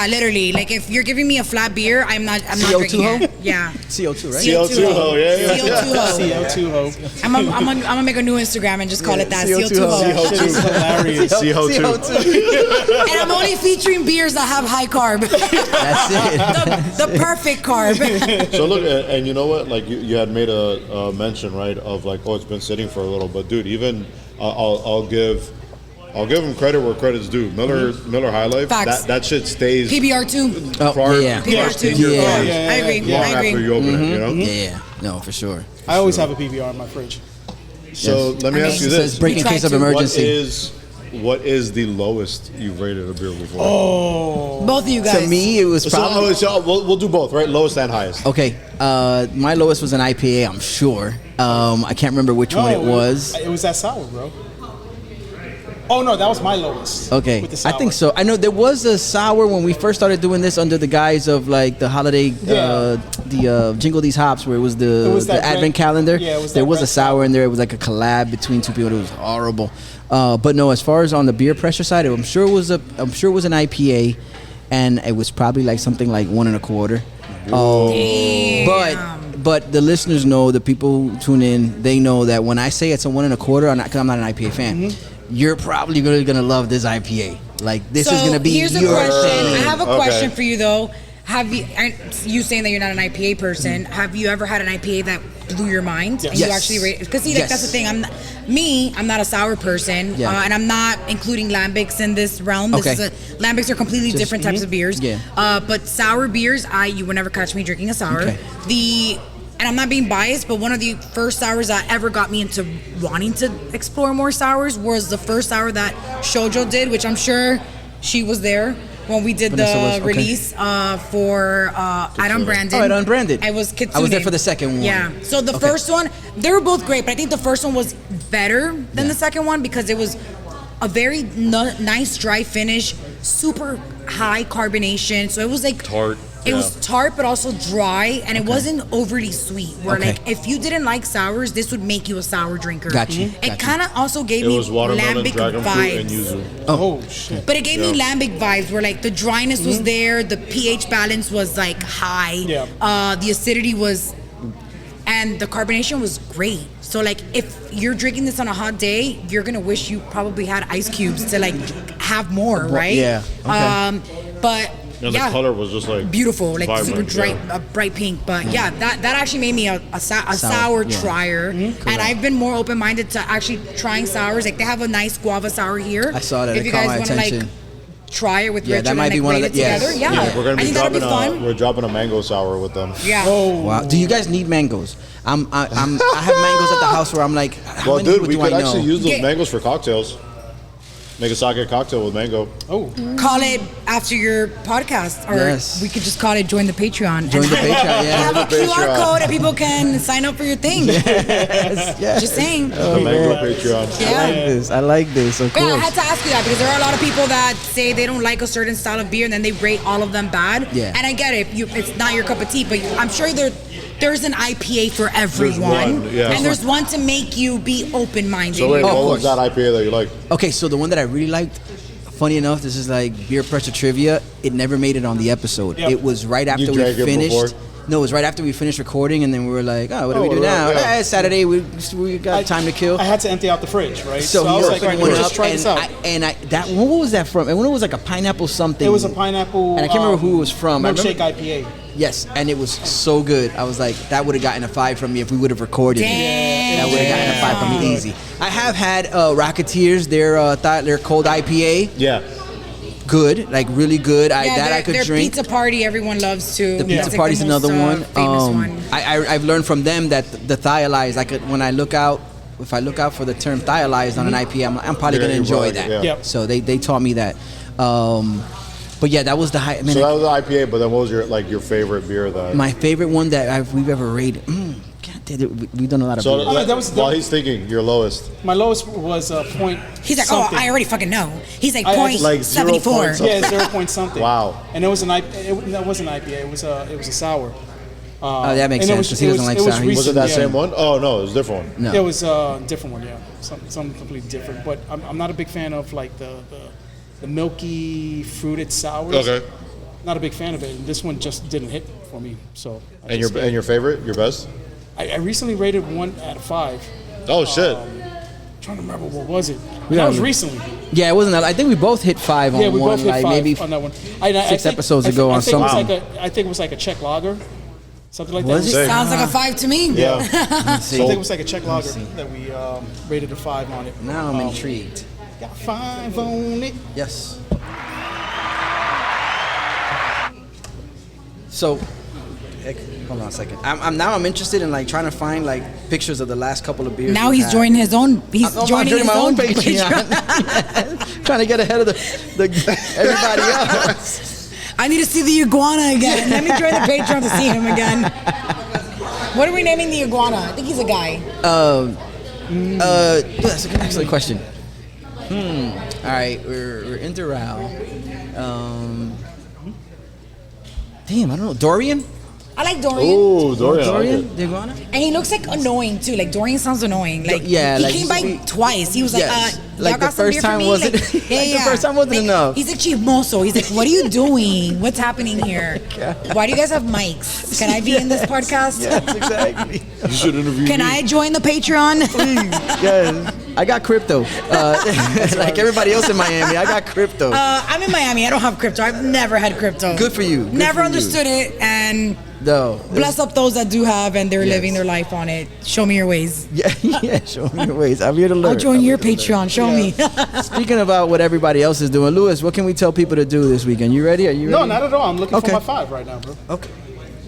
[SPEAKER 4] Literally, like if you're giving me a flat beer, I'm not
[SPEAKER 1] CO2
[SPEAKER 4] drinking
[SPEAKER 1] hoe?
[SPEAKER 4] it. Yeah.
[SPEAKER 1] CO2, right?
[SPEAKER 5] CO2 hoe, yeah.
[SPEAKER 4] CO2 hoe.
[SPEAKER 2] CO2 hoe.
[SPEAKER 4] I'm gonna make a new Instagram and just call it that.
[SPEAKER 1] CO2
[SPEAKER 4] CO2 hoe.
[SPEAKER 2] That shit is hilarious.
[SPEAKER 5] CO2.
[SPEAKER 4] And I'm only featuring beers that have high carb.
[SPEAKER 1] That's it.
[SPEAKER 4] the perfect carb.
[SPEAKER 5] So look, and you know what? Like you had made a mention, right, of like, oh, it's been sitting for a little, but dude, even I'll give him credit where credit's due. Miller High Life,
[SPEAKER 4] Facts.
[SPEAKER 5] that shit stays.
[SPEAKER 4] PBR2. PBR2.
[SPEAKER 5] in your fridge
[SPEAKER 4] I agree.
[SPEAKER 5] long
[SPEAKER 4] I
[SPEAKER 5] after
[SPEAKER 4] agree.
[SPEAKER 5] you open it. You know.
[SPEAKER 1] Yeah. No, for sure.
[SPEAKER 2] I always have a PBR in my fridge.
[SPEAKER 5] So let me ask you
[SPEAKER 1] It
[SPEAKER 5] this:
[SPEAKER 1] says break in
[SPEAKER 4] We
[SPEAKER 1] case of
[SPEAKER 4] tried to.
[SPEAKER 1] emergency.
[SPEAKER 5] What is the lowest you've rated a beer before?
[SPEAKER 2] Oh.
[SPEAKER 4] Both of you guys.
[SPEAKER 1] To me, it was probably.
[SPEAKER 5] So we'll do both, right? Lowest and highest.
[SPEAKER 1] Okay, my lowest was an IPA, I'm sure. I can't remember which one it was.
[SPEAKER 2] It was that sour, bro. Oh no, that was my lowest.
[SPEAKER 1] Okay,
[SPEAKER 2] with the
[SPEAKER 1] I
[SPEAKER 2] sour.
[SPEAKER 1] think so. I know there was a sour when we first started doing this under the guise of like the holiday, Jingle These Hops, where it was the
[SPEAKER 2] that
[SPEAKER 1] advent
[SPEAKER 2] red-
[SPEAKER 1] calendar.
[SPEAKER 2] yeah, it was
[SPEAKER 1] there
[SPEAKER 2] that
[SPEAKER 1] was a
[SPEAKER 2] red
[SPEAKER 1] sour in there. It was like a collab between two people. It was horrible. But no, as far as on the beer pressure side, I'm sure it was an IPA, and it was probably like something like 1 1/4. But the listeners know, the people who tune in, they know that when I say it's a 1 1/4, because I'm not an IPA fan. You're probably gonna love this IPA. Like this is gonna be
[SPEAKER 4] here's a
[SPEAKER 1] your
[SPEAKER 4] question.
[SPEAKER 1] thing.
[SPEAKER 4] I have a
[SPEAKER 5] Okay.
[SPEAKER 4] question for you though. Have you saying that you're not an IPA person? Have you ever had an IPA that blew your mind and you
[SPEAKER 1] Yes.
[SPEAKER 4] actually rate? Because see, like that's the thing. I'm not a sour person,
[SPEAKER 1] Yeah.
[SPEAKER 4] and I'm not including lambics in this realm. This
[SPEAKER 1] Okay.
[SPEAKER 4] is lambics are completely different types of beers.
[SPEAKER 1] Yeah.
[SPEAKER 4] But sour beers, you would never catch me drinking a sour.
[SPEAKER 1] Okay.
[SPEAKER 4] And I'm not being biased, but one of the first sours that ever got me into wanting to explore more sours was the first sour that Shojo did, which I'm sure she was there when we did
[SPEAKER 1] Vanessa was,
[SPEAKER 4] the
[SPEAKER 1] okay.
[SPEAKER 4] release for Unbranded.
[SPEAKER 1] Oh, Unbranded.
[SPEAKER 4] I was Kitsune.
[SPEAKER 1] I was there for the second one.
[SPEAKER 4] Yeah. So the
[SPEAKER 1] Okay.
[SPEAKER 4] first one, they were both great, but I think the first one was better than the second one because it was a very nice dry finish, super high carbonation. So it was like
[SPEAKER 5] Tart.
[SPEAKER 4] It was tart, but also dry, and it wasn't overly sweet. Where
[SPEAKER 1] Okay.
[SPEAKER 4] like if you didn't like sours, this would make you a sour drinker.
[SPEAKER 1] Gotcha,
[SPEAKER 4] It
[SPEAKER 1] gotcha.
[SPEAKER 4] kind of also gave
[SPEAKER 5] It
[SPEAKER 4] me
[SPEAKER 5] was watermelon,
[SPEAKER 4] lambic
[SPEAKER 5] dragon fruit,
[SPEAKER 4] vibes.
[SPEAKER 5] and yuzu.
[SPEAKER 2] Oh shit.
[SPEAKER 4] But it gave me lambic vibes where like the dryness was there, the pH balance was like high, the acidity was, and the carbonation was great. So like if you're drinking this on a hot day, you're gonna wish you probably had ice cubes to like have more, right?
[SPEAKER 1] Yeah, okay.
[SPEAKER 4] But
[SPEAKER 5] And the color was just like
[SPEAKER 4] beautiful, like
[SPEAKER 5] vibrant,
[SPEAKER 4] super bright,
[SPEAKER 5] yeah.
[SPEAKER 4] bright pink. But yeah, that actually made me a sour
[SPEAKER 1] yeah.
[SPEAKER 4] trier, and I've been more open minded to actually trying sours. Like they have a nice guava sour here.
[SPEAKER 1] I saw that.
[SPEAKER 4] If
[SPEAKER 1] It
[SPEAKER 4] you
[SPEAKER 1] caught
[SPEAKER 4] guys
[SPEAKER 1] my
[SPEAKER 4] want to like
[SPEAKER 1] attention.
[SPEAKER 4] try it with
[SPEAKER 1] Yeah,
[SPEAKER 4] Richard
[SPEAKER 1] that might
[SPEAKER 4] and
[SPEAKER 1] be
[SPEAKER 4] like
[SPEAKER 1] one of
[SPEAKER 4] rate
[SPEAKER 1] the-
[SPEAKER 4] it
[SPEAKER 1] yes.
[SPEAKER 4] together. Yeah,
[SPEAKER 5] We're gonna
[SPEAKER 4] I
[SPEAKER 5] be
[SPEAKER 4] think that'll be fun.
[SPEAKER 5] we're dropping a mango sour with them.
[SPEAKER 4] Yeah.
[SPEAKER 1] Wow. Do you guys need mangoes? I have mangoes at the house where I'm like, how
[SPEAKER 5] Well,
[SPEAKER 1] many
[SPEAKER 5] dude,
[SPEAKER 1] people
[SPEAKER 5] we
[SPEAKER 1] do
[SPEAKER 5] could
[SPEAKER 1] I know?
[SPEAKER 5] actually use those
[SPEAKER 4] Yeah.
[SPEAKER 5] mangoes for cocktails. Make a sake cocktail with mango.
[SPEAKER 2] Oh.
[SPEAKER 4] Call it after your podcast, or
[SPEAKER 1] Yes.
[SPEAKER 4] we could just call it Join the Patreon.
[SPEAKER 1] Join the Patreon, yeah.
[SPEAKER 4] Have a
[SPEAKER 5] Join the
[SPEAKER 4] QR
[SPEAKER 5] Patreon.
[SPEAKER 4] code and people can sign up for your thing.
[SPEAKER 1] Yes.
[SPEAKER 4] Just saying.
[SPEAKER 5] The mango Patreon.
[SPEAKER 4] Yeah.
[SPEAKER 1] I like this. Of
[SPEAKER 4] Yeah, I
[SPEAKER 1] course.
[SPEAKER 4] had to ask you that because there are a lot of people that say they don't like a certain style of beer and then they rate all of them bad.
[SPEAKER 1] Yeah.
[SPEAKER 4] And I get it. It's not your cup of tea, but I'm sure there's an IPA for everyone.
[SPEAKER 5] one, yeah.
[SPEAKER 4] And there's one to make you be open-minded.
[SPEAKER 5] So wait,
[SPEAKER 1] Oh, of
[SPEAKER 5] what
[SPEAKER 1] course.
[SPEAKER 5] was that IPA that you like?
[SPEAKER 1] Okay, so the one that I really liked, funny enough, this is like beer pressure trivia. It never made it on the episode.
[SPEAKER 2] Yep.
[SPEAKER 1] It was right after we
[SPEAKER 5] drank it
[SPEAKER 1] finished.
[SPEAKER 5] before?
[SPEAKER 1] No, it was right after we finished recording, and then we were like, "Oh, what do we do now?
[SPEAKER 5] yeah.
[SPEAKER 1] It's Saturday. We got time to kill."
[SPEAKER 2] I had to empty out the fridge, right?
[SPEAKER 1] So
[SPEAKER 2] I
[SPEAKER 1] he
[SPEAKER 2] was like,
[SPEAKER 1] opened
[SPEAKER 2] all right,
[SPEAKER 1] one
[SPEAKER 2] let's
[SPEAKER 1] up,
[SPEAKER 2] just try
[SPEAKER 1] and
[SPEAKER 2] this out.
[SPEAKER 1] that what was that from? And when it was like a pineapple something.
[SPEAKER 2] It was a pineapple.
[SPEAKER 1] And I can't remember who it was from. I
[SPEAKER 2] Milkshake
[SPEAKER 1] remember-
[SPEAKER 2] IPA.
[SPEAKER 1] Yes, and it was so good. I was like, that would have gotten a 5 from me if we would have recorded it. That would have gotten a 5 from me easy. I have had Rocketeers, their cold IPA.
[SPEAKER 5] Yeah.
[SPEAKER 1] Good, like really good. I could
[SPEAKER 4] their
[SPEAKER 1] drink.
[SPEAKER 4] Pizza Party, everyone loves too.
[SPEAKER 1] The Pizza
[SPEAKER 4] That's
[SPEAKER 1] Party's
[SPEAKER 4] the
[SPEAKER 1] another
[SPEAKER 4] most,
[SPEAKER 1] one.
[SPEAKER 4] famous one.
[SPEAKER 1] I've learned from them that the thiolized, when I look out, if I look out for the term thiolized on an IPA, I'm probably going to enjoy that.
[SPEAKER 5] Yeah.
[SPEAKER 2] Yep.
[SPEAKER 1] So they taught me that. But yeah, that was the high.
[SPEAKER 5] So that was the IPA, but then what was your favorite beer then?
[SPEAKER 1] My favorite one that we've ever rated. God damn it, we've done a lot of beers.
[SPEAKER 5] While he's thinking, your lowest.
[SPEAKER 2] My lowest was point.
[SPEAKER 4] He's like,
[SPEAKER 2] something.
[SPEAKER 4] I already fucking know. He's like
[SPEAKER 5] like
[SPEAKER 4] 0.74.
[SPEAKER 5] 0.
[SPEAKER 2] Yeah, 0 point something.
[SPEAKER 5] Wow.
[SPEAKER 2] And it was that wasn't an IPA. It was a sour.
[SPEAKER 1] Oh, that makes sense because he doesn't like sour.
[SPEAKER 5] Was it that same one? Oh no, it was a different one.
[SPEAKER 1] No.
[SPEAKER 2] It was a different one. Yeah, something completely different. But I'm not a big fan of like the milky fruited sours.
[SPEAKER 5] Okay.
[SPEAKER 2] Not a big fan of it. And this one just didn't hit for me. So.
[SPEAKER 5] And your favorite, your best?
[SPEAKER 2] I recently rated 1 out of 5.
[SPEAKER 5] Oh shit.
[SPEAKER 2] Trying to remember what was it. That was recently.
[SPEAKER 1] Yeah, it wasn't that. I think we both hit 5 on
[SPEAKER 2] Yeah, we
[SPEAKER 1] one,
[SPEAKER 2] both hit
[SPEAKER 1] like
[SPEAKER 2] 5
[SPEAKER 1] maybe
[SPEAKER 2] on that one.
[SPEAKER 1] 6 episodes ago on something.
[SPEAKER 2] I think it was like a Czech lager, something like
[SPEAKER 1] Was
[SPEAKER 2] that.
[SPEAKER 1] it?
[SPEAKER 4] Sounds like a 5 to me.
[SPEAKER 5] Yeah.
[SPEAKER 2] I think it was like a Czech lager that we rated a 5 on it.
[SPEAKER 1] Now I'm intrigued.
[SPEAKER 2] Got 5 on it.
[SPEAKER 1] Yes. So, hold on a second. I'm interested in like trying to find like pictures of the last couple of beers.
[SPEAKER 4] Now
[SPEAKER 1] we've
[SPEAKER 4] he's
[SPEAKER 1] had.
[SPEAKER 4] joining his own. He's
[SPEAKER 1] I'm
[SPEAKER 4] joining his
[SPEAKER 1] my
[SPEAKER 4] own
[SPEAKER 1] own Patreon. Trying to get ahead of the everybody else.
[SPEAKER 4] I need to see the iguana again. Let me join the Patreon to see him again. What are we naming the iguana? I think he's a guy.
[SPEAKER 1] That's an excellent question. All right, we're in Doral. Damn, I don't know. Dorian?
[SPEAKER 4] I like Dorian.
[SPEAKER 5] Oh, Dorian.
[SPEAKER 1] Dorian? The iguana?
[SPEAKER 4] And he looks like annoying too. Like Dorian sounds annoying. Like he came by twice. He was like,
[SPEAKER 1] Yes.
[SPEAKER 4] y'all
[SPEAKER 1] Like,
[SPEAKER 4] got
[SPEAKER 1] the
[SPEAKER 4] some
[SPEAKER 1] first
[SPEAKER 4] beer for
[SPEAKER 1] time
[SPEAKER 4] me?
[SPEAKER 1] wasn't-
[SPEAKER 4] Like,
[SPEAKER 1] like, the first time wasn't enough.
[SPEAKER 4] He's like chismoso. He's like, what are you doing? What's happening here? Why do you guys have mics? Can I be in this podcast?
[SPEAKER 1] Yes, exactly.
[SPEAKER 5] You should interview
[SPEAKER 4] Can
[SPEAKER 5] me.
[SPEAKER 4] I join the Patreon?
[SPEAKER 1] Yes. I got crypto. Like everybody else in Miami, I got crypto.
[SPEAKER 4] I'm in Miami. I don't have crypto. I've never had crypto.
[SPEAKER 1] Good for you. Good
[SPEAKER 4] Never
[SPEAKER 1] for
[SPEAKER 4] understood it. And
[SPEAKER 1] No.
[SPEAKER 4] bless up those that do have and they're
[SPEAKER 1] Yes.
[SPEAKER 4] living their life on it. Show me your ways.
[SPEAKER 1] Yeah, show me your ways. I'm here to learn.
[SPEAKER 4] I'll join your Patreon. Show me.
[SPEAKER 1] Speaking about what everybody else is doing, Louis, what can we tell people to do this weekend? You ready? Are you ready?
[SPEAKER 2] No, not at all. I'm looking
[SPEAKER 1] Okay.
[SPEAKER 2] for my 5 right now, bro.
[SPEAKER 1] Okay.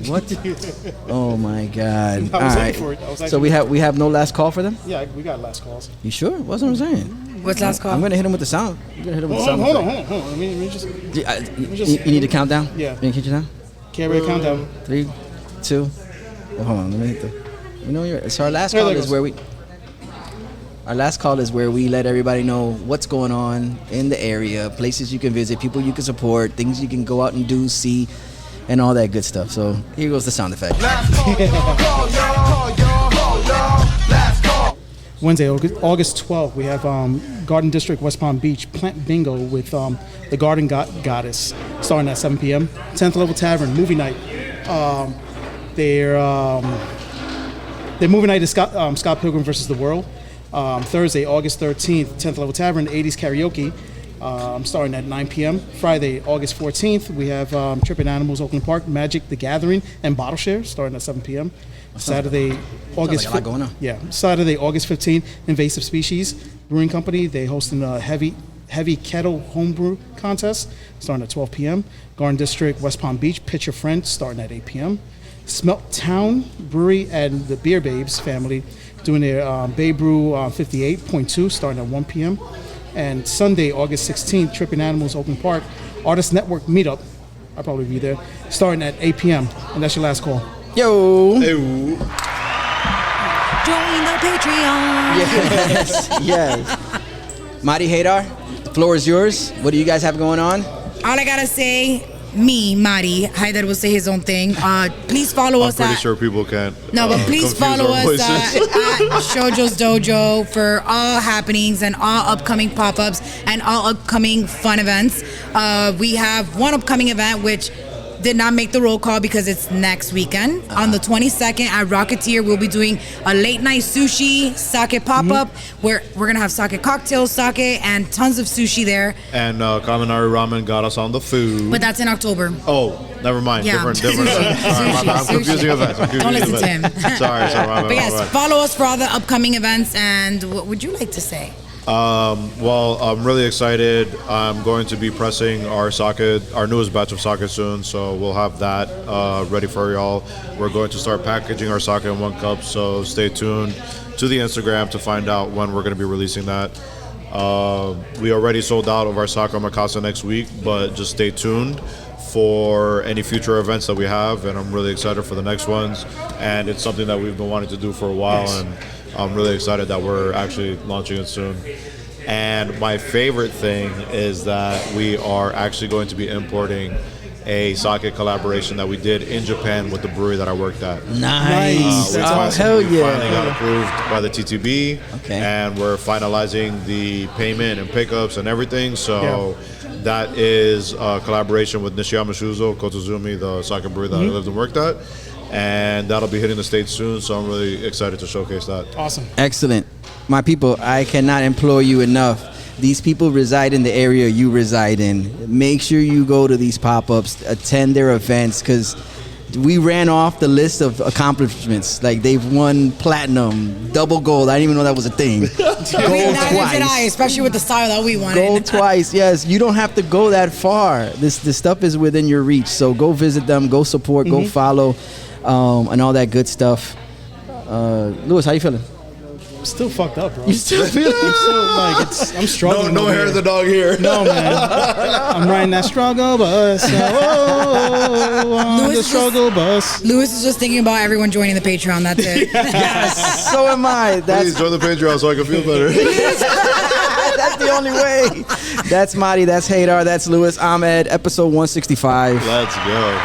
[SPEAKER 1] What? Oh my God!
[SPEAKER 2] I was
[SPEAKER 1] All
[SPEAKER 2] waiting for it. I was
[SPEAKER 1] So
[SPEAKER 2] actually-
[SPEAKER 1] we have no last call for them.
[SPEAKER 2] Yeah, we got last calls.
[SPEAKER 1] You sure? What's what I'm saying?
[SPEAKER 4] What's last call?
[SPEAKER 1] I'm gonna hit him with the sound. I'm gonna hit him with the sound.
[SPEAKER 2] Hold on. Let me just
[SPEAKER 1] You need to count down.
[SPEAKER 2] Yeah.
[SPEAKER 1] You need to count you down.
[SPEAKER 2] carry a countdown.
[SPEAKER 1] 3, 2. Well, hold on. Let me hit the. You know, so our last
[SPEAKER 2] There
[SPEAKER 1] call
[SPEAKER 2] it
[SPEAKER 1] is
[SPEAKER 2] goes.
[SPEAKER 1] where we. Our last call is where we let everybody know what's going on in the area, places you can visit, people you can support, things you can go out and do, see, and all that good stuff. So here goes the sound effect.
[SPEAKER 2] Wednesday, August 12th, we have Garden District, West Palm Beach, Plant Bingo with the Garden Goddess, starting at 7 p.m. 10th Level Tavern, movie night. Their movie night is Scott Pilgrim versus the World. Thursday, August 13th, 10th Level Tavern, 80s Karaoke, starting at 9 p.m. Friday, August 14th, we have Trippin' Animals, Oakland Park, Magic the Gathering, and Bottle Share, starting at 7 p.m. Saturday, August
[SPEAKER 1] like a lot going on.
[SPEAKER 2] Yeah, Saturday, August 15th, Invasive Species Brewing Company. They hosting a heavy kettle homebrew contest starting at 12 p.m. Garden District, West Palm Beach, Pitch Your Friend starting at 8 p.m. Smelt Town Brewery and the Beer Babes family doing their Bay Brew 58.2 starting at 1 p.m. And Sunday, August 16th, Trippin' Animals, Oakland Park, Artist Network Meetup. I'll probably be there, starting at 8 p.m. And that's your last call.
[SPEAKER 1] Yo.
[SPEAKER 5] Hey,
[SPEAKER 4] Join the Patreon.
[SPEAKER 1] Yes. Mari Haidar, the floor is yours. What do you guys have going on?
[SPEAKER 4] All I gotta say, me, Mari, Haidar will say his own thing. Please follow
[SPEAKER 5] I'm
[SPEAKER 4] us
[SPEAKER 5] pretty
[SPEAKER 4] at...
[SPEAKER 5] sure people can't.
[SPEAKER 4] No, but please
[SPEAKER 5] confuse
[SPEAKER 4] follow
[SPEAKER 5] our
[SPEAKER 4] us
[SPEAKER 5] voices.
[SPEAKER 4] at Shojo's Dojo for all happenings and all upcoming pop-ups and all upcoming fun events. We have one upcoming event which did not make the roll call because it's next weekend. On the 22nd at Rocketeer, we'll be doing a late night sushi sake pop-up where we're going to have sake cocktails, sake, and tons of sushi there.
[SPEAKER 5] And Kaminari Ramen got us on the food.
[SPEAKER 4] But that's in October.
[SPEAKER 5] Oh, never mind.
[SPEAKER 4] Yeah.
[SPEAKER 5] Different. I'm confusing events.
[SPEAKER 4] Don't listen to him.
[SPEAKER 5] Sorry.
[SPEAKER 4] But yes, follow us for all the upcoming events. And what would you like to say?
[SPEAKER 5] Well, I'm really excited. I'm going to be pressing our newest batch of sake soon, so we'll have that ready for y'all. We're going to start packaging our sake in 1 cup, so stay tuned to the Instagram to find out when we're going to be releasing that. We already sold out of our sake omakase next week, but just stay tuned for any future events that we have, and I'm really excited for the next ones. And it's something that we've been wanting to do for a while, and I'm really excited that we're actually launching it soon. And my favorite thing is that we are actually going to be importing a sake collaboration that we did in Japan with the brewery that I worked at.
[SPEAKER 1] Nice.
[SPEAKER 5] We finally got approved by the TTB,
[SPEAKER 1] Okay.
[SPEAKER 5] and we're finalizing the payment and pickups and everything. So that is a collaboration with Nishiyama Shuzo Kotozumi, the sake brewery that I lived and worked at. And that'll be hitting the States soon, so I'm really excited to showcase that.
[SPEAKER 2] Awesome.
[SPEAKER 1] Excellent. My people, I cannot implore you enough. These people reside in the area you reside in. Make sure you go to these pop-ups, attend their events, because we ran off the list of accomplishments. Like, they've won platinum, double gold. I didn't even know that was a thing. Gold
[SPEAKER 4] Neither did I,
[SPEAKER 1] twice.
[SPEAKER 4] especially with the style that we wanted.
[SPEAKER 1] Gold twice, yes. You don't have to go that far. This stuff is within your reach. So go visit them, go support, go follow, and all that good stuff. Louis, how you feeling?
[SPEAKER 2] I'm still fucked up, bro.
[SPEAKER 1] You still feeling?
[SPEAKER 2] I'm struggling.
[SPEAKER 5] No hair of the dog here.
[SPEAKER 2] No, man. I'm riding that struggle bus. On the struggle bus.
[SPEAKER 4] Louis is just thinking about everyone joining the Patreon. That's it.
[SPEAKER 1] Yes, so am I.
[SPEAKER 5] Please join the Patreon so I can feel better.
[SPEAKER 1] That's the only way. That's Mari, that's Haidar, that's Louis, I'm Ed, episode 165.
[SPEAKER 5] Let's go.